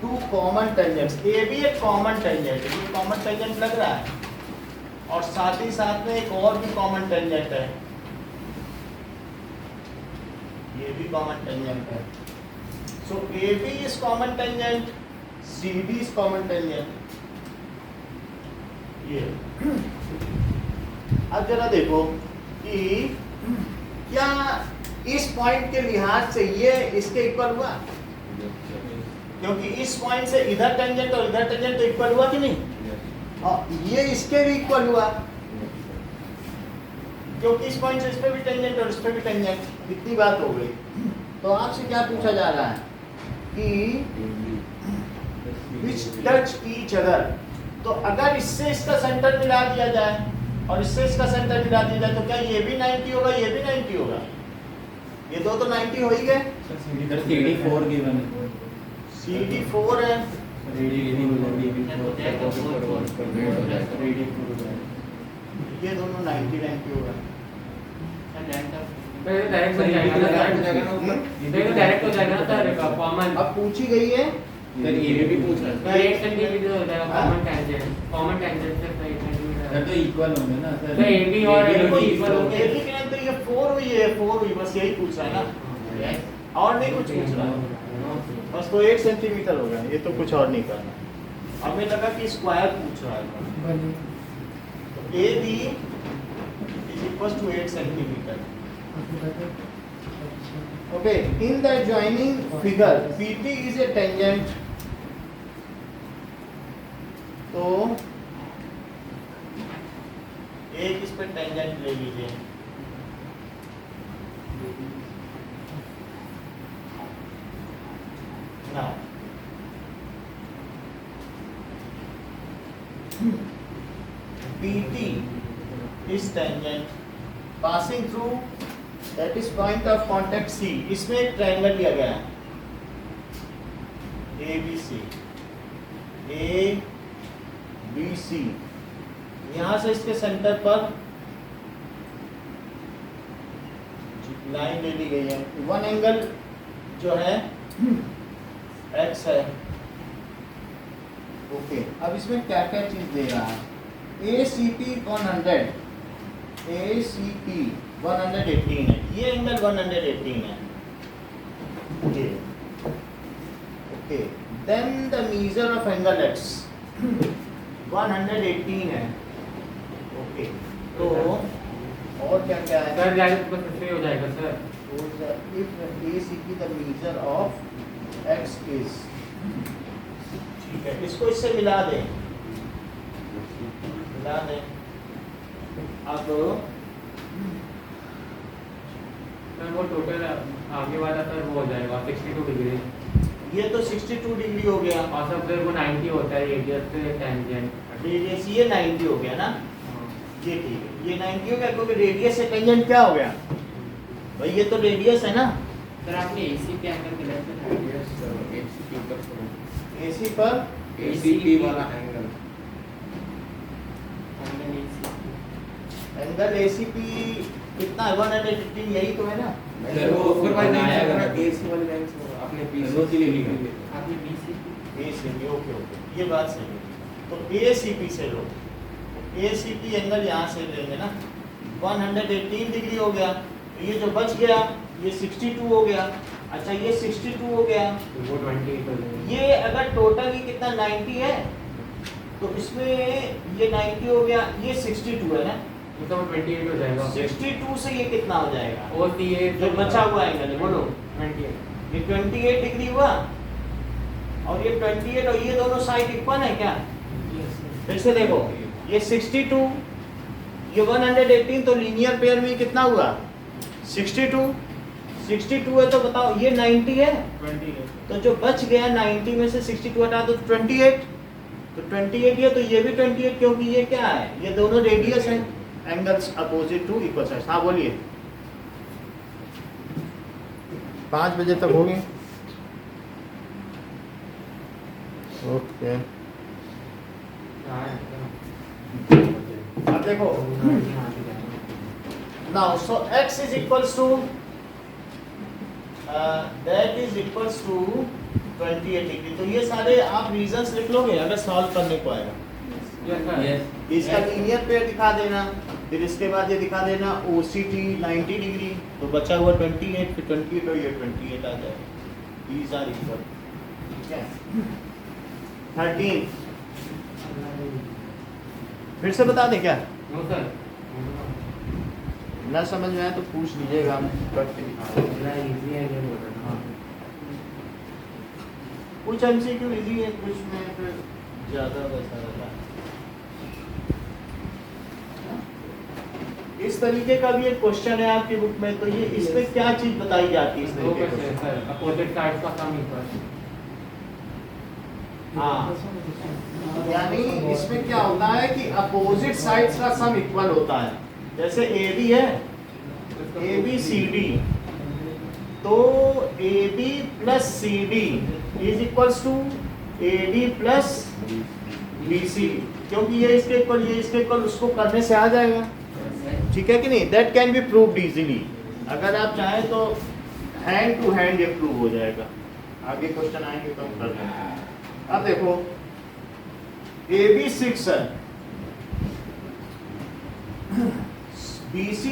two common tangents. AB एक common tangent है, ये common tangent लग रहा है और साथ ही साथ में एक और भी common tangent है, ये भी common tangent है. So AB is common tangent, CD is common tangent. ये अब जरा देखो कि क्या इस पॉइंट के लिहाज से ये इसके इक्वल हुआ, क्योंकि इस पॉइंट से इधर टेंजेंट और इधर टेंजेंट तो इक्वल हुआ कि नहीं, और ये इसके भी इक्वल हुआ क्योंकि इस पॉइंट से इस पे भी टेंजेंट और इस पे भी टेंजेंट. इतनी बात हो गई. तो आपसे क्या पूछा जा रहा है कि which touch each other. तो अगर इससे इसका सेंटर मिला दिया जाए और इससे इसका सेंटर मिला दिया जाए तो क्या ये भी 90 होगा, ये भी 90 होगा, ये दो तो 90 हो ही गए. CD 4 given है. CD 4 है, ये दोनों 90 होगा. डायरेक्ट हो जाएगा ना सर, कॉमन. अब पूछी गई है सर ये भी पूछ रहा है. 8 सेंटीमीटर हो जाएगा कॉमन टेंजेंट से 8 सेंटीमीटर. सर तो इक्वल होंगे ना सर. तो AB और AD इक्वल होंगे. AB के अंदर ये 4 हुई है, 4 हुई, बस यही पूछ रहा है ना, और नहीं कुछ पूछ रहा है. बस तो 8 सेंटीमीटर हो गया, ये तो कुछ और नहीं करना. अब मुझे लगा कि स्क्वायर पूछ रहा है. तो AB is equals to 8 centimeter. Okay, in the adjoining figure, PT is a tangent. तो एक इस पे टेंजेंट ले लीजिए. Now, PT is tangent passing through that is point of contact C. इसमें एक ट्रायंगल लिया गया है ABC. ABC यहाँ से इसके सेंटर पर लाइन ले ली गई है. वन एंगल जो है X है. ओके, अब इसमें क्या क्या चीज दे रहा है. ACP 100, ACP 118 है, ये एंगल 118 है. Okay okay, then the measure of angle X 118 है. ओके, तो और क्या क्या है. सर डायरेक्ट बस ऐसे हो जाएगा sir. if ACP the measure of X is, ठीक है, इसको इससे मिला दें. अब सर वो टोटल आगे वाला सर वो हो जाएगा 62 डिग्री. ये तो 62 डिग्री हो गया. और सब फिर वो 90 होता है रेडियस से टेंजेंट. रेडियस ये 90 हो गया ना, ये ठीक है, ये 90 हो गया क्योंकि रेडियस से टेंजेंट क्या हो गया भाई, ये तो रेडियस है ना. सर आपने AC पे एंगल कितना था? AC पर ACP वाला एंगल. एंगल ACP कितना है 118, यही तो है ना. सर वो ऊपर वाला बनाया नहीं गया है. AC वाली लाइन से आपने रोज ही ले ली. आपने BC ACP, ओके ओके, ये बात सही है. तो ACP से लो, ACP एंगल यहाँ से लेंगे ना, 118 डिग्री हो गया. ये जो बच गया ये 62 हो गया. अच्छा, ये 62 हो गया. वो 28 हो जाएगा. ये अगर टोटल ही कितना 90 है तो इसमें ये 90 हो गया, ये 62 है ना, तो 28 हो जाएगा. 62 से ये कितना हो जाएगा और ये जो बचा हुआ एंगल है, बोलो. 28. ये 28 डिग्री हुआ और ये 28, और ये दोनों साइड इक्वल है क्या. फिर से देखो, ये 62, ये 118, तो लीनियर पेयर में कितना हुआ 62 है. तो बताओ ये 90 है, 28. तो जो बच गया 90 में से 62 हटा दो तो 28. तो 28 है, तो ये भी 28 क्योंकि ये क्या है, ये दोनों रेडियस है. Angles opposite to equal sides. हाँ बोलिए, 5 बजे तक होगी। ओके अब देखो now, so x is equals to that is equals to 28 degree. तो ये सारे आप रीजंस लिख लोगे अगर सॉल्व करने को आएगा। Yes. इसका लीनियर पेयर दिखा देना, फिर इसके बाद ये दिखा देना OCT 90 डिग्री, तो बचा हुआ 28, फिर 28 और ये 28 आ जाएगा। These are equal, ठीक है। 13 फिर से बता दें क्या? नो सर, ना समझ में आया तो पूछ लीजिएगा, हम करके दिखा देंगे। मेरा इजी है ये बोल रहा हाँ। कुछ MCQ इजी है, कुछ में फिर ज़्यादा वैसा रहता है। इस तरीके का भी एक क्वेश्चन है आपकी बुक में, तो ये इसमें क्या चीज बताई जाती है इस दो तरीके क्वेश्चन के? सर, अपोजिट साइड्स का सम इक्वल। हाँ, यानी इसमें क्या होता है कि अपोजिट साइड्स का सम इक्वल होता है। जैसे AB है, ABCD, तो AB plus CD is equals to AD plus BC, क्योंकि ये इसके इक्वल, ये इसके इक्वल, उसको करने से आ जाएगा, ठीक है कि नहीं? That can be proved easily. अगर आप चाहें तो हैंड टू हैंड ये प्रूव हो जाएगा। आगे क्वेश्चन आएंगे तो हम कर लेंगे। अब देखो AB 6 है, BC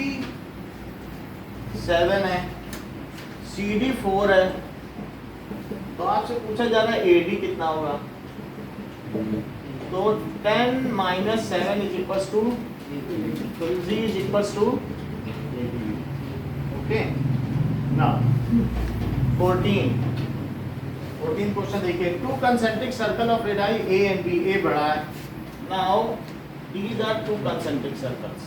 7 है, CD 4 है, तो आपसे पूछा जा रहा है AD कितना होगा। तो 10 - 7 is equals to 3 is equals to okay now 14 question देखिए। Two concentric circle of radii A and B, A बड़ा है। now these are two concentric circles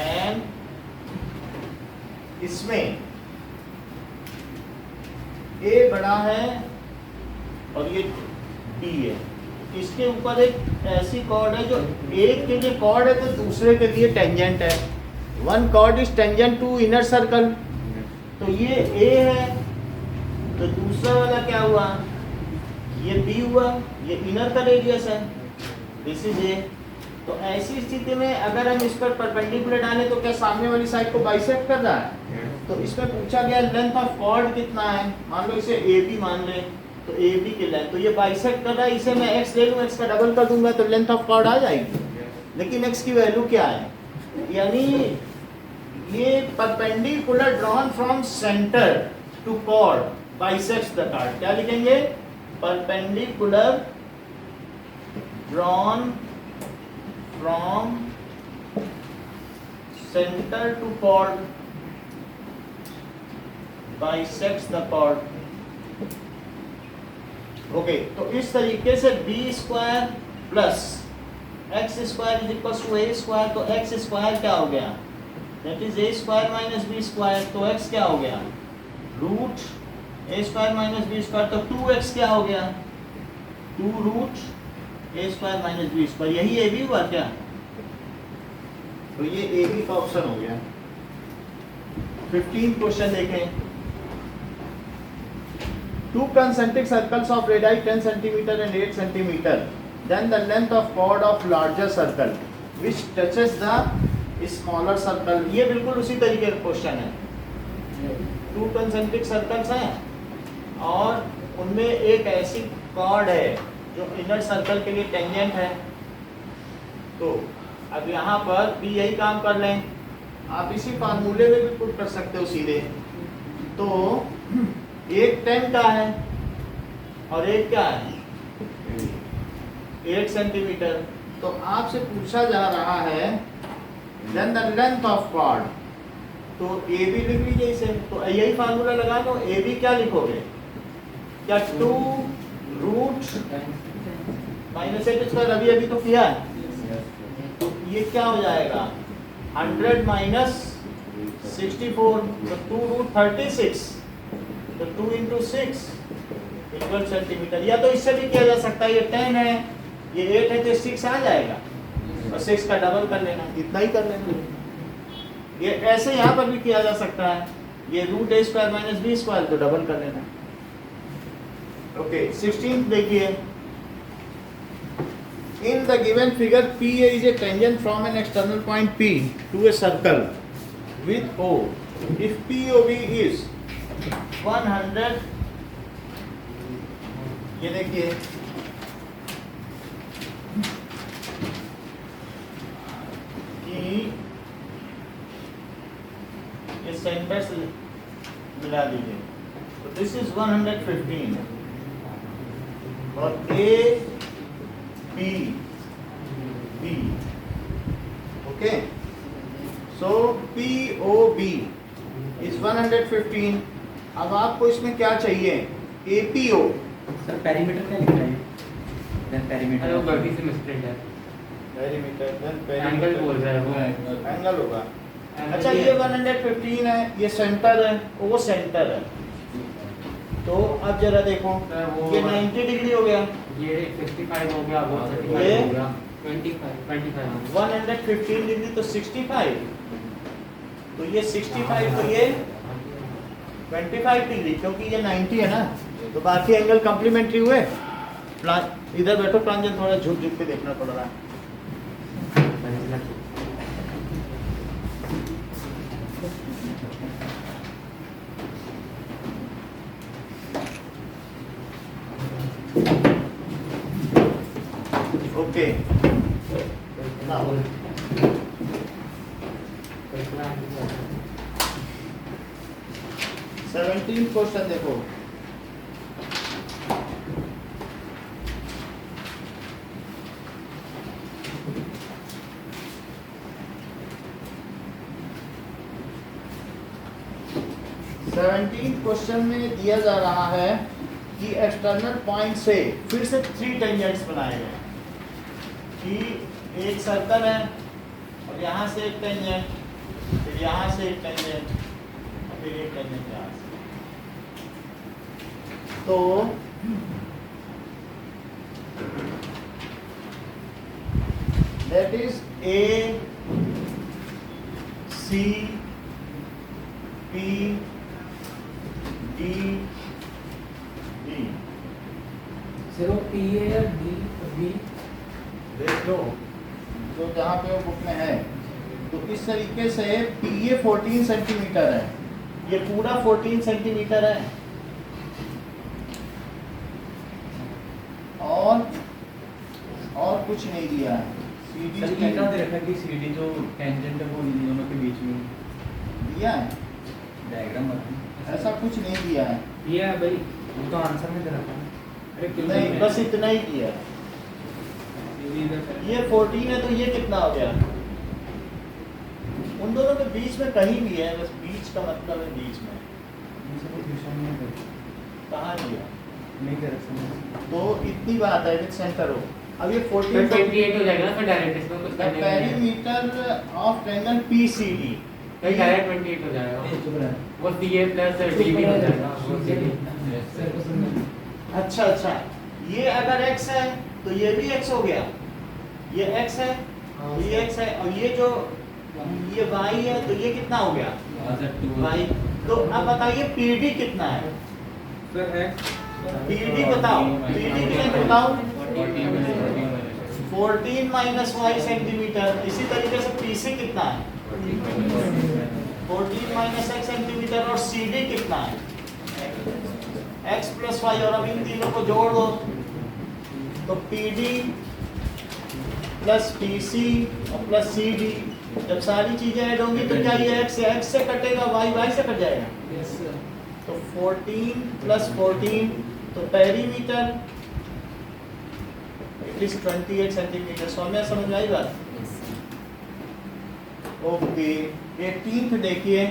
and इसमें A बड़ा है और ये B है। इसके ऊपर एक ऐसी कॉर्ड है जो एक के लिए कॉर्ड है तो दूसरे के लिए टेंजेंट है। One chord is tangent to inner circle, तो ये A है, तो दूसरा वाला क्या हुआ, ये B हुआ, ये इनर का रेडियस है, दिस इज A। तो ऐसी स्थिति में अगर हम इस पर परपेंडिकुलर डालें तो क्या सामने वाली साइड को बाइसेक्ट कर रहा है? तो इसमें पूछा गया लेंथ ऑफ कॉर्ड कितना है, मान लो इसे AB मान लें, तो AB की लेंथ, तो ये बाइसेक्ट कर रहा है, इसे मैं x ले लूँ, x का डबल कर दूंगा तो लेंथ ऑफ कॉर्ड आ जाएगी। लेकिन x की वैल्यू क्या है, यानी ये perpendicular drawn from centre to chord bisects the chord. क्या लिखेंगे? Perpendicular drawn from centre to chord bisects the chord. Okay, तो इस तरीके से b square plus x square is equal to a square, तो x स्क्वायर क्या हो गया, that is a square minus b square, तो x क्या हो गया, root a square minus b square, तो 2x क्या हो गया, 2 root a square minus b square. यही a b हुआ क्या? तो ये a b का ऑप्शन हो गया। 15 क्वेश्चन देखें। Two concentric circles of radii 10 cm and 8 cm. Then the length of chord of larger circle which touches the smaller circle. ये बिल्कुल उसी तरीके का क्वेश्चन है। Two concentric circles हैं और उनमें एक ऐसी chord है जो inner circle के लिए टेंजेंट है। तो अब यहाँ पर भी यही काम कर लें, आप इसी फार्मूले में भी पुट कर सकते हो सीधे। तो एक 10 का है और एक क्या है, 8 सेंटीमीटर। तो आपसे पूछा जा रहा है then the length of chord, तो ए बी लिख लीजिए इसे। तो यही फार्मूला लगा दो, ए बी क्या लिखोगे, क्या 2 रूट माइनस 8 स्क्वायर, अभी अभी तो किया है, तो ये क्या हो जाएगा 100 माइनस 64, तो 2 रूट 36, तो 2 इंटू 6 12 सेंटीमीटर। या तो इससे भी किया जा सकता है, ये 10 है, ये 8 है, तो 6 आ जाएगा। तो 6 का डबल कर लेना, इतना ही कर लेना। ये ऐसे यहाँ पर भी किया जा सकता है, ये रूट ए स्क्वायर माइनस बी स्क्वायर तो डबल कर लेना। ओके 16 देखिए, in the given figure PA is a tangent from an external point P to a circle with O. If POV is 100, ये देखिए कि ये सेंटर से मिला दीजिए, तो दिस इज 115 और A B B, okay, so POB is 115। अब आपको इसमें क्या चाहिए, APO। सर पेरीमीटर क्या लिख रहा है? देन अरे वो पेरीमीटर गलती से मिस्प्रिंट है, पेरीमीटर एंगल बोल रहा है वो, एंगल होगा। अच्छा ये 115 है, ये सेंटर है, वो सेंटर है, तो अब जरा देखो ये 90 डिग्री हो गया, ये 65 हो गया, वो 35 ये? हो गया, 25 115 डिग्री तो 65, तो ये 65 तो ये 25 डिग्री, क्योंकि ये 90 है ना, तो बाकी एंगल कॉम्प्लीमेंट्री हुए। इधर बैठो, ट्रांजेंट थोड़ा झुक झुक के देखना पड़ रहा है। ओके now 17th क्वेश्चन देखो, क्वेश्चन में दिया जा रहा है कि एक्सटर्नल पॉइंट से फिर से 3 टेंजेंट्स बनाए गए, कि एक सर्कल है और यहाँ से एक टेंजेंट, फिर यहाँ से एक टेंजेंट, फिर एक टेंजेंट यहाँ से। तो that is A C P D E। सिर्फ PA या B देख लो जो जहाँ पे वो बुक में है, तो इस तरीके से PA 14 सेंटीमीटर है, ये पूरा 14 सेंटीमीटर है, और कुछ नहीं दिया है। CD सर ये क्या दे रखा है कि CD जो टेंजेंट है वो इन दोनों के बीच में दिया है, डायग्राम बना ऐसा कुछ नहीं दिया है। ये है भाई, वो तो आंसर में दे रखा है। अरे क्यों नहीं, बस इतना ही दिया है। ये 14 है तो ये कितना हो गया, उन दोनों के बीच में कहीं भी है, बस बीच का मतलब है बीच में, इनसे कोई ट्यूशन नहीं है, कहाँ दिया, नहीं कर सकते। तो इतनी बात है विद सेंटर हो। अब ये 14 28 हो जाएगा ना, फिर डायरेक्ट इसमें कुछ करने का नहीं है। पेरीमीटर ऑफ ट्रायंगल PCD, फिर डायरेक्ट 28 हो जाएगा, चुप रहा वो CA प्लस DB हो जाएगा, वो CD। सर को सुनना। अच्छा, ये अगर x है तो ये भी x हो गया, ये x है तो ये x है, और ये जो ये y है तो ये कितना हो गया y। तो अब बताइए PD कितना है, PD बताओ, PD कितना बताओ, 14 माइनस y सेंटीमीटर। इसी तरीके से PC कितना है, 14 माइनस x सेंटीमीटर, और CD कितना है, x प्लस y, और अब इन तीनों को जोड़ दो तो PD प्लस PC और प्लस CD, जब सारी चीजें ऐड होंगी तो क्या ये x से कटेगा, y से कट जाएगा, यस सर। तो 14 प्लस 14, तो पेरीमीटर इट इज 28 सेंटीमीटर। समझ में आई बात? ओके 18th देखिए,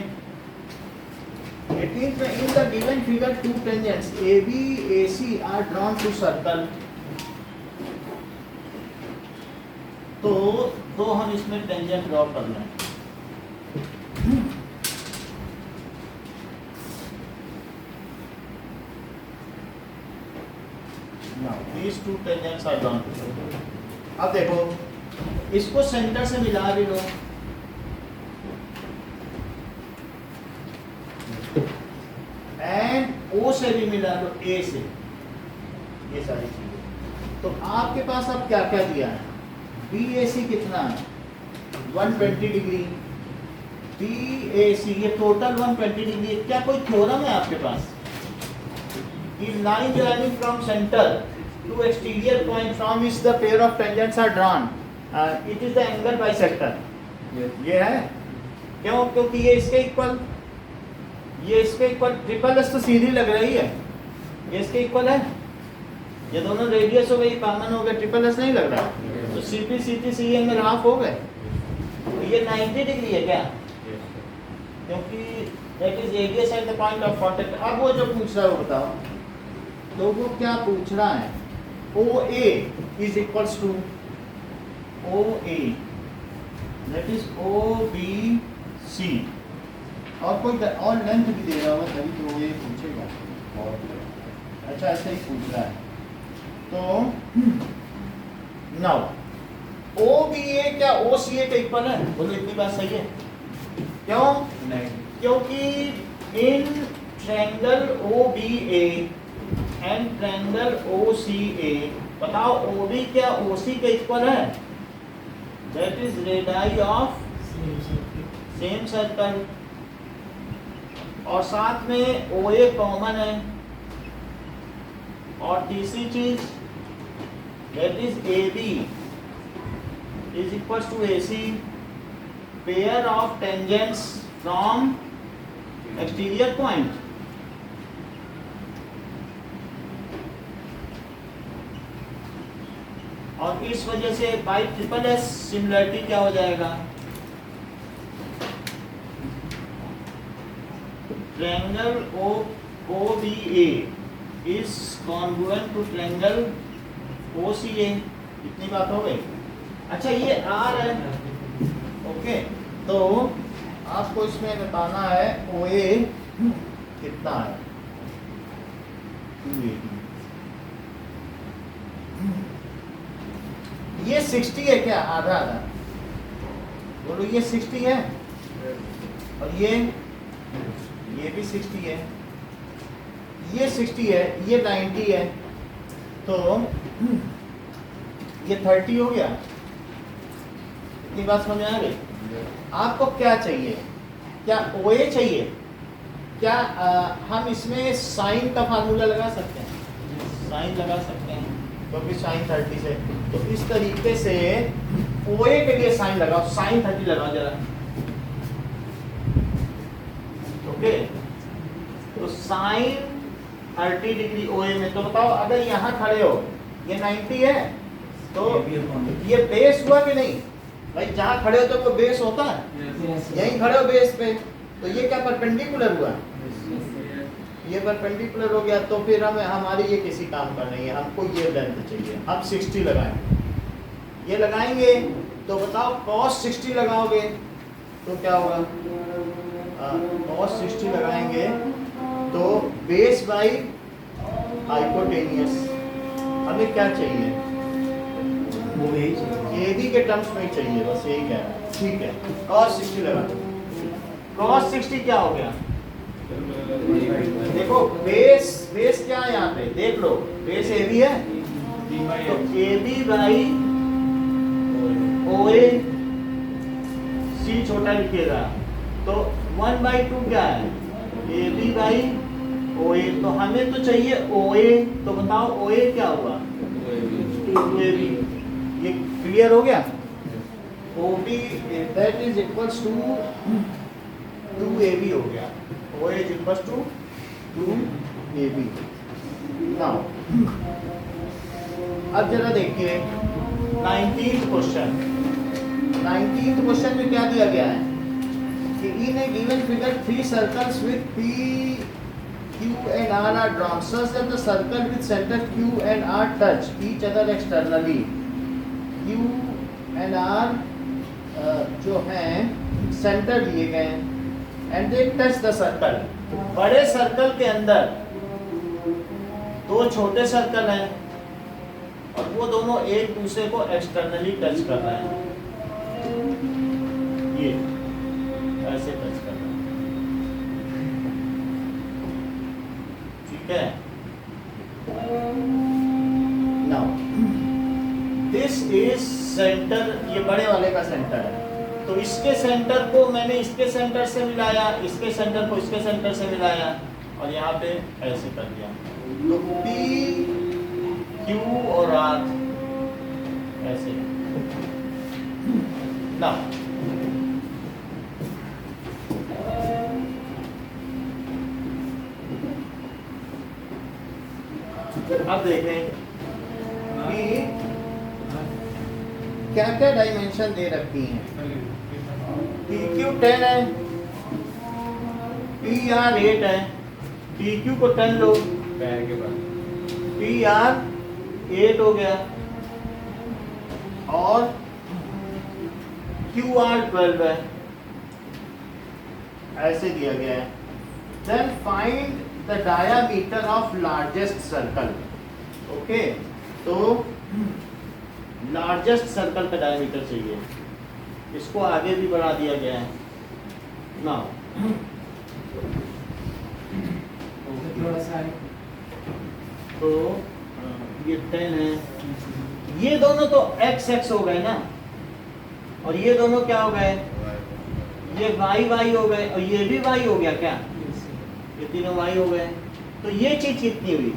18th में in the given figure two tangents AB AC are drawn to circle. तो दो हम इसमें टेंजेंट ड्रॉ कर लें। Now these two tangents are drawn. अब देखो इसको सेंटर से मिला भी लो, एंड ओ से भी मिला लो, ए से, ये सारी चीजें। तो आपके पास अब क्या क्या दिया है, BAC कितना है 120 डिग्री, BAC ये टोटल 120 डिग्री। क्या कोई थ्योरम है आपके पास कि line joining from center to exterior point from which the pair of tangents are drawn, it is the angle bisector, ये है क्यों? क्योंकि ये इसके इक्वल, ये इसके इक्वल, ट्रिपल एस तो सीधी लग रही है, ये इसके इक्वल है, ये दोनों रेडियस हो गई, कॉमन हो गए, ट्रिपल एस नहीं लग रहा, तो CP CT सी एंगल हाफ हो गए, तो ये 90 डिग्री है क्या? क्योंकि that is radius at the point of contact. अब वो जो पूछ रहा है वो बताओ, तो वो क्या पूछ रहा है, OA is equals to OA that is OBC, और कोई और लेंथ भी दे रहा होगा तभी तो वो ये पूछेगा। और अच्छा ऐसे ही पूछ रहा है, तो नाउ OBA क्या OCA के इक्वल है? बोलो इतनी बात सही है, क्यों? नहीं, क्योंकि in triangle OBA and triangle OCA, बताओ OB क्या OC के इक्वल है? That is radius of same circle, और साथ में OA कॉमन है, और तीसरी चीज that is AB is equals to AC, pair of tangents from exterior point. और इस वजह से बाई ट्रिपल एस सिमिलरिटी क्या हो जाएगा, triangle OBA is congruent to triangle OCA। इतनी बात हो गई। अच्छा ये R है, ओके, तो आपको इसमें बताना है OA कितना है, 280। ये 60 है क्या? आधा आधा बोलो, ये 60 है, और ये भी 60 है, ये 60 है, ये 90 है, तो ये 30 हो गया। इतनी बात समझ में आ गई? आपको क्या चाहिए, क्या OA चाहिए? क्या हम इसमें साइन का फार्मूला लगा सकते हैं? साइन लगा सकते हैं, क्योंकि साइन 30 से, तो इस तरीके से OA के लिए साइन लगाओ, साइन 30 लगाओ जरा, ओके, तो साइन 30 डिग्री OA में। तो बताओ अगर यहाँ खड़े हो, ये 90 है, तो ये बेस हुआ कि नहीं भाई? जहाँ खड़े हो तो वो बेस होता है, यहीं खड़े हो बेस पे, तो ये क्या परपेंडिकुलर हुआ? ये परपेंडिकुलर हो गया, तो फिर हमारी ये किसी काम का नहीं है, हमको ये लेंथ चाहिए। हम 60 लगाएंगे, ये लगाएंगे, तो बताओ cos 60 लगाओगे तो क्या होगा? cos 60 लगाएंगे तो बेस बाई हाइपोटेनियस। हमें क्या चाहिए? वो यही चाहिए, AB के टर्म्स में ही चाहिए, बस यही कह रहा है। ठीक है, cos 60 लगा, cos 60 क्या हो गया? देखो बेस क्या है यहाँ पे, देख लो, बेस AB है, तो AB बाई OA, C छोटा लिखिएगा, तो 1/2 क्या है? AB बाई OA, तो हमें तो चाहिए OA, तो बताओ OA क्या हुआ? 2AB। ये क्लियर हो गया? OB that is equals to 2AB हो गया, OA is equals to 2AB। Now अब जरा देखिए 19th क्वेश्चन। 19th क्वेश्चन में क्या दिया गया है कि in a given figure 3 circles with P, Q and R are drawn such that the circle with center Q and R touch each other externally। Q and R जो हैं centre लिए गए हैं, and they touch the circle. बड़े circle के अंदर दो छोटे सर्कल हैं, और वो दोनों एक दूसरे को एक्सटर्नली टच कर रहे हैं। ये ऐसे टच करना, ठीक है। नाउ दिस इज सेंटर, ये बड़े वाले का सेंटर है, तो इसके सेंटर को मैंने इसके सेंटर से मिलाया, इसके सेंटर को इसके सेंटर से मिलाया और यहाँ पे ऐसे कर दिया, तो P Q और R ऐसे। ना अब देखें कि क्या क्या डायमेंशन दे रखी हैं। PQ 10 है, PR 8 है, PQ को 10 लो, पैर के बाद PR 8 हो गया और QR 12 है, ऐसे दिया गया है। Then find the diameter of largest circle. Okay, तो लार्जेस्ट सर्कल का डायमीटर चाहिए, इसको आगे भी बढ़ा दिया गया है। नाउ थोड़ा सा है। तो ये 10 है, ये दोनों तो x x हो गए ना, और ये दोनों क्या हो गए, ये y y हो गए, और ये भी y हो गया क्या, ये तीनों y हो गए। तो ये चीज कितनी हुई,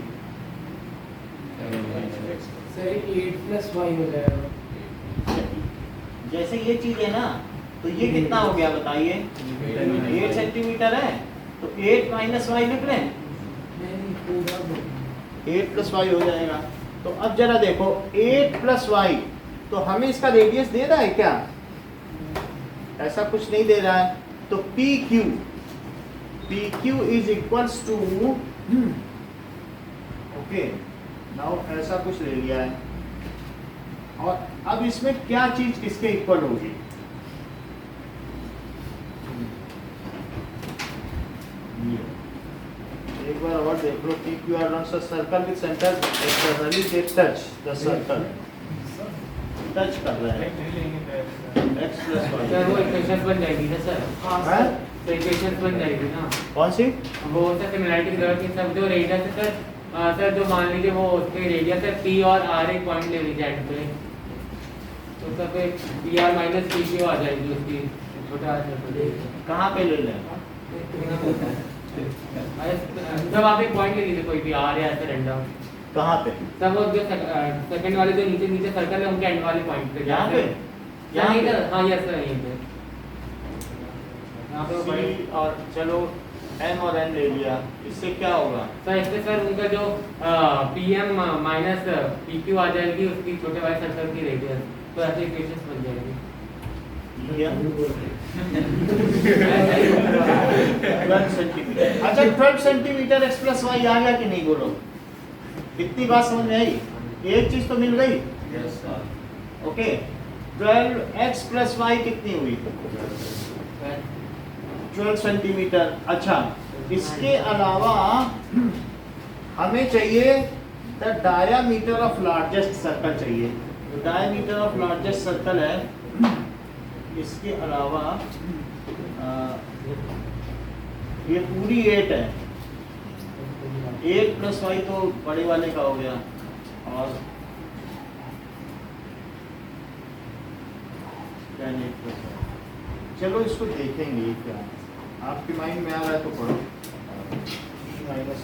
सर 8+y हो जाएगा। जैसे ये चीज है ना, तो ये कितना हो गया बताइए, 8 सेंटीमीटर है, तो 8 माइनस वाई लिख लें, नहीं पूरा 8 प्लस वाई हो जाएगा। तो अब जरा देखो 8 प्लस वाई, तो हमें इसका रेडियस दे रहा है क्या, ऐसा कुछ नहीं दे रहा है। तो PQ is equals to, okay now ऐसा कुछ ले लिया है, और अब इसमें क्या चीज किसके इक्वल होगी, एक बार और देख लो। PQ runs a circle with center externally, they touch the circle, touch कर रहा है x plus y। सर वो इक्वेशन बन जाएगी ना सर, हाँ? तो इक्वेशन बन जाएगी ना, कौन सी, वो सर सिमिलैरिटी की जरूरत नहीं, सब जो रेडियस है सर, सर जो मान लीजिए वो उसके रेडियस है P और R एक पॉइंट ले लीजिए एंड पे, तो सर फिर PR माइनस PQ आ जाएगी उसकी छोटा कहाँ पे ले लें, जब आप एक पॉइंट ले लीजिए कोई भी R या ऐसे रैंडम, कहाँ पे, तब वो जो सेकंड वाले जो नीचे नीचे सर्कल है उनके एंड वाले पॉइंट पे यहाँ पे, यहाँ यहाँ पे? पे हाँ यस सर यहीं पे, यहाँ पे वो बड़े C और चलो M और N ले लिया, इससे क्या होगा, सर इससे सर उनका जो PM माइनस PQ आ जाएगी उसकी छोटे वाले सर्कल की रेडियस, तो ऐसे इक्वेशंस बन जाएगी। क्या? 12 सेंटीमीटर। अच्छा 12 सेंटीमीटर x प्लस वाई आ गया कि नहीं, बोलो कितनी बात समझ में आई, एक चीज तो मिल गई। ओके 12x प्लस वाई कितनी हुई, 12 सेंटीमीटर। अच्छा इसके अलावा हमें चाहिए the diameter of largest circle चाहिए, डायामीटर ऑफ लार्जेस्ट सर्कल है। इसके अलावा ये पूरी 8 है, 8 प्लस वाई तो बड़े वाले का हो गया, और 10 8 प्लस वाई। चलो इसको देखेंगे क्या आपके माइंड में आ रहा है तो पढ़ो। माइनस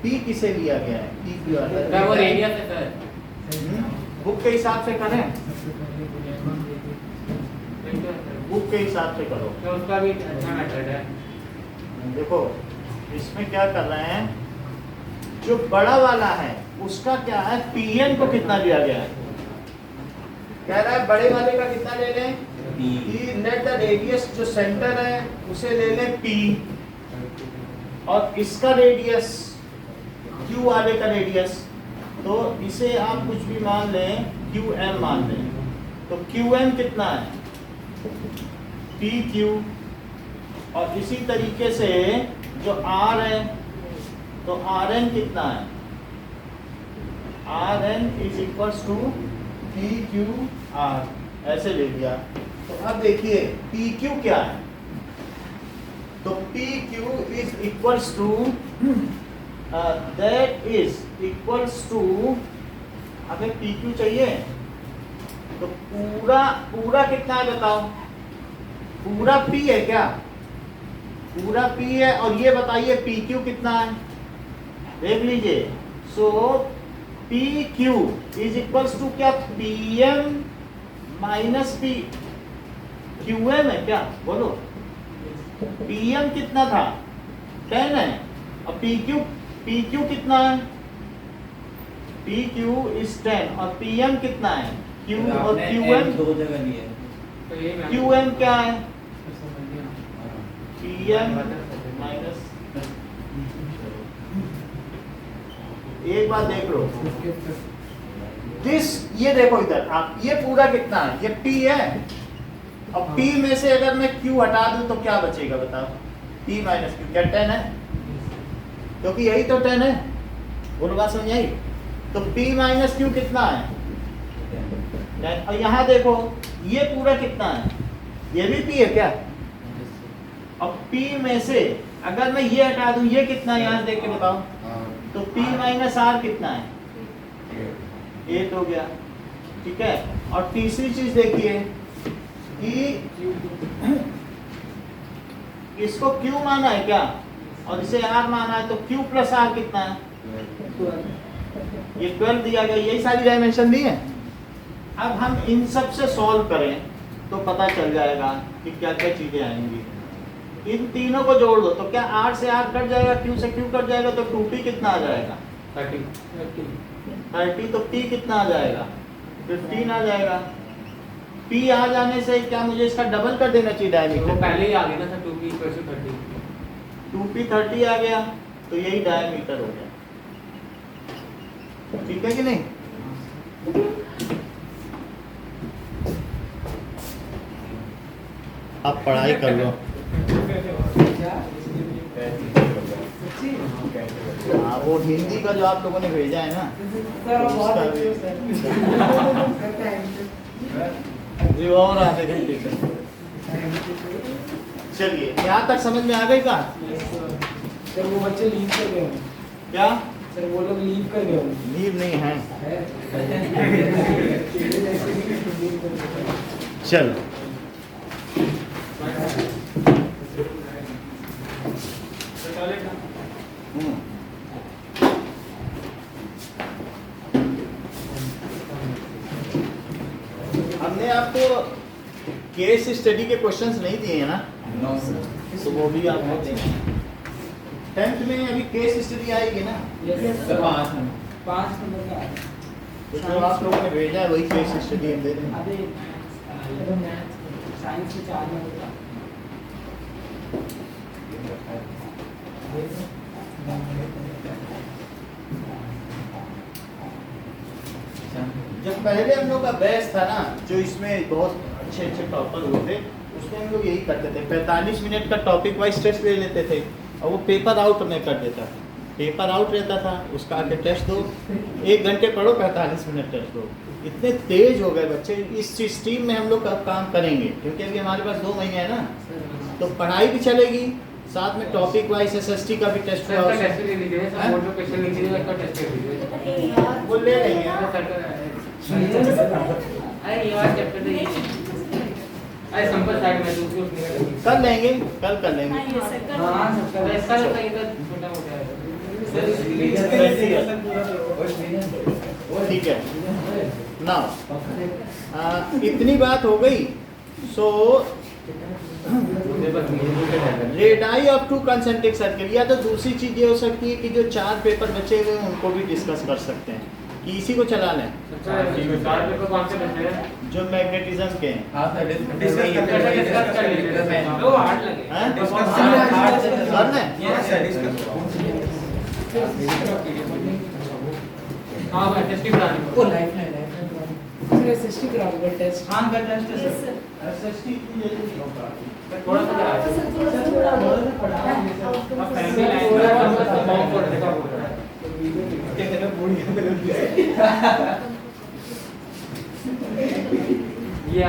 P किसे लिया गया है, P क्यों आ रहा सर वो है, रेडियस है सर, बुक के हिसाब से करें, बुक के हिसाब से करो। तो उसका भी अच्छा मेथड है। देखो इसमें क्या कर रहे हैं, जो बड़ा वाला है उसका क्या है, PN को कितना लिया गया है, कह रहा है बड़े वाले का कितना ले लें, लेट द रेडियस जो सेंटर है उसे ले लें P, और इसका रेडियस Q वाले का रेडियस, तो इसे आप कुछ भी मान लें, QM मान लें, तो QM कितना है, PQ, और इसी तरीके से जो R है तो RN कितना है, RN is equals to P Q R ऐसे ले लिया। तो अब देखिए पी क्यू क्या है, तो P Q is equals to that is equals to, हमें पी क्यू चाहिए तो पूरा कितना है बताओ, पूरा पी है क्या, पूरा पी है, और ये बताइए पी क्यू कितना है, देख लीजिए। So P Q is equals to क्या, P M minus P Q M है क्या, बोलो। पी एम कितना था 10 है, और पी क्यू कितना है, पी क्यू इज 10 और पी एम कितना है, क्यू और क्यू एम दो जगह लिए। तो ये मैं क्यू एम क्या है, पी एम माइनस, एक बात देख लो दिस, ये देखो इधर आप, ये पूरा कितना है, ये P है, अब P में से अगर मैं Q हटा दूं तो क्या बचेगा बताओ, P माइनस Q, क्या 10 है, क्योंकि यही तो 10 है, बोलो बात समझ आई। तो P माइनस Q कितना है 10, और यहाँ देखो ये पूरा कितना है, ये भी P है क्या, अब P में से अगर मैं ये हटा दूं, ये कितना है यहाँ देख के बताओ, तो P माइनस R कितना है, 8 हो गया, ठीक है। और तीसरी चीज देखिए कि इसको Q माना है क्या, और इसे R माना है, तो Q प्लस R कितना है, ये 12 दिया गया, यही सारी डायमेंशन दी है। अब हम इन सब से सॉल्व करें तो पता चल जाएगा कि क्या क्या चीजें आएंगी। इन तीनों को जोड़ दो तो क्या R से R कट जाएगा, Q से Q कट जाएगा, तो 2P कितना आ जाएगा 30, तो P कितना आ जाएगा 15 आ जाएगा। P आ जाने से क्या मुझे इसका डबल कर देना चाहिए वो डायमीटर, पहले ही आ गया ना सर 2p 30। 2P 30 आ गया, तो यही डायमीटर हो गया, ठीक है कि नहीं। आप पढ़ाई कर लो, हाँ वो हिंदी का जो आप लोगों ने भेजा है ना, उसका भी और आधे घंटे से। चलिए यहाँ तक समझ में आ गई का, सर वो बच्चे लीव कर गए होंगे। क्या सर वो लोग लीव कर गए होंगे। लीव नहीं है, चलो हमने आपको केस स्टडी के क्वेश्चंस नहीं दिए हैं ना, तो वो भी आपको देंगे। 10th में अभी केस स्टडी आएगी ना, सर 5 नंबर का है। तो जो आप लोगों ने भेजा है वही केस स्टडी हम दे देंगे। अबे मैथ साइंस में 4 नंबर का। जब पहले हम लोग का बैच था ना, जो इसमें बहुत अच्छे अच्छे टॉपर हुए थे, उसमें हम लोग यही करते थे, 45 मिनट का टॉपिक वाइज टेस्ट ले लेते थे, और वो पेपर आउट में कर देता था, पेपर आउट रहता था, उसका आके टेस्ट दो, 1 घंटे पढ़ो 45 मिनट टेस्ट दो। इतने तेज हो गए बच्चे, इस स्ट्रीम में हम लोग अब काम करेंगे, क्योंकि अभी हमारे पास 2 महीने है ना, तो पढ़ाई भी चलेगी, साथ में टॉपिक वाइज SST का भी टेस्ट हुआ, टेस्ट ले लीजिए सर, बोर्ड में क्वेश्चन लिख लीजिए, उसका टेस्ट ले लीजिए। वो ले लेंगे। अरे ये वाला चैप्टर तो ये अरे सिंपल साइड में दूसरी उसमें कर लेंगे, कल कर लेंगे। हाँ सर इसका तो सही तो छोटा मोटा है। ठीक है ना, इतनी बात हो गई। सो रेडाई ऑफ 2 कंसेंट्रिक सर्किल, या तो दूसरी चीज ये हो सकती है कि जो 4 पेपर बचे हुए हैं उनको भी डिस्कस कर सकते हैं, कि इसी को चला लें, चार पेपर कौन से बचे हैं? जो मैग्नेटिज्म के हैं। हाँ सर डिस्कस कर लीजिए। वो हार्ड लगे। हैं? डिस्कस कर लें? यस सर डिस्कस हाँ भाई टेस्ट करानी वो लाइफलाइन सर SST कराऊंगा टेस्ट। हाँ कर टेस्ट है सर SST इतनी जल्दी नहीं होगा। थोड़ा सा करा अब फैमिली लाइन का फॉर्म कोड देखा होगा। या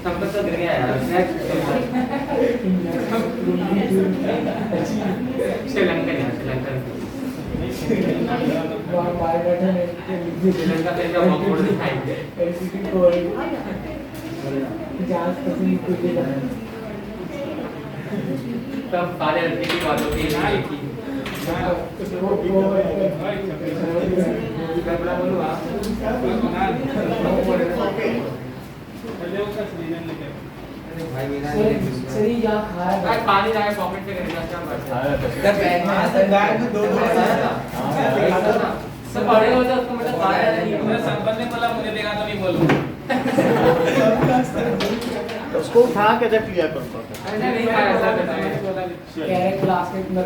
संपत तो गिर गया यार श्रीलंका यार श्रीलंका श्रीलंका तेरे का बहुत दिखाई तब सारे एलपीटी वालों की ना एक ही मैं बड़ा बोलूँ सर ये क्या खाया आज पानी जाए पॉकेट से करेगा क्या सर बैग में दो सब बड़े हो तो उसको मतलब खाया नहीं मेरा संपन्न ने बोला मुझे देखा तो नहीं बोलूं उसको उठा के रख लिया करो। मैंने नहीं खाया सर बताया कैरेट प्लास्टिक में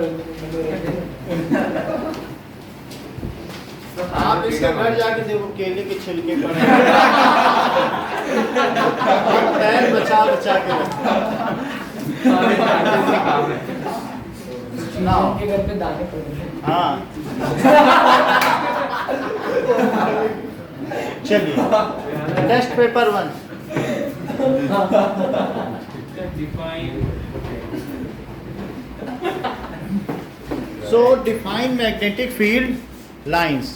आप इसके घर जाके देखो केले के छिलके पड़े पैर बचा बचा के रखा। ना उनके घर पे दाने पड़े हैं। हाँ चलिए test paper 1 define so define magnetic field lines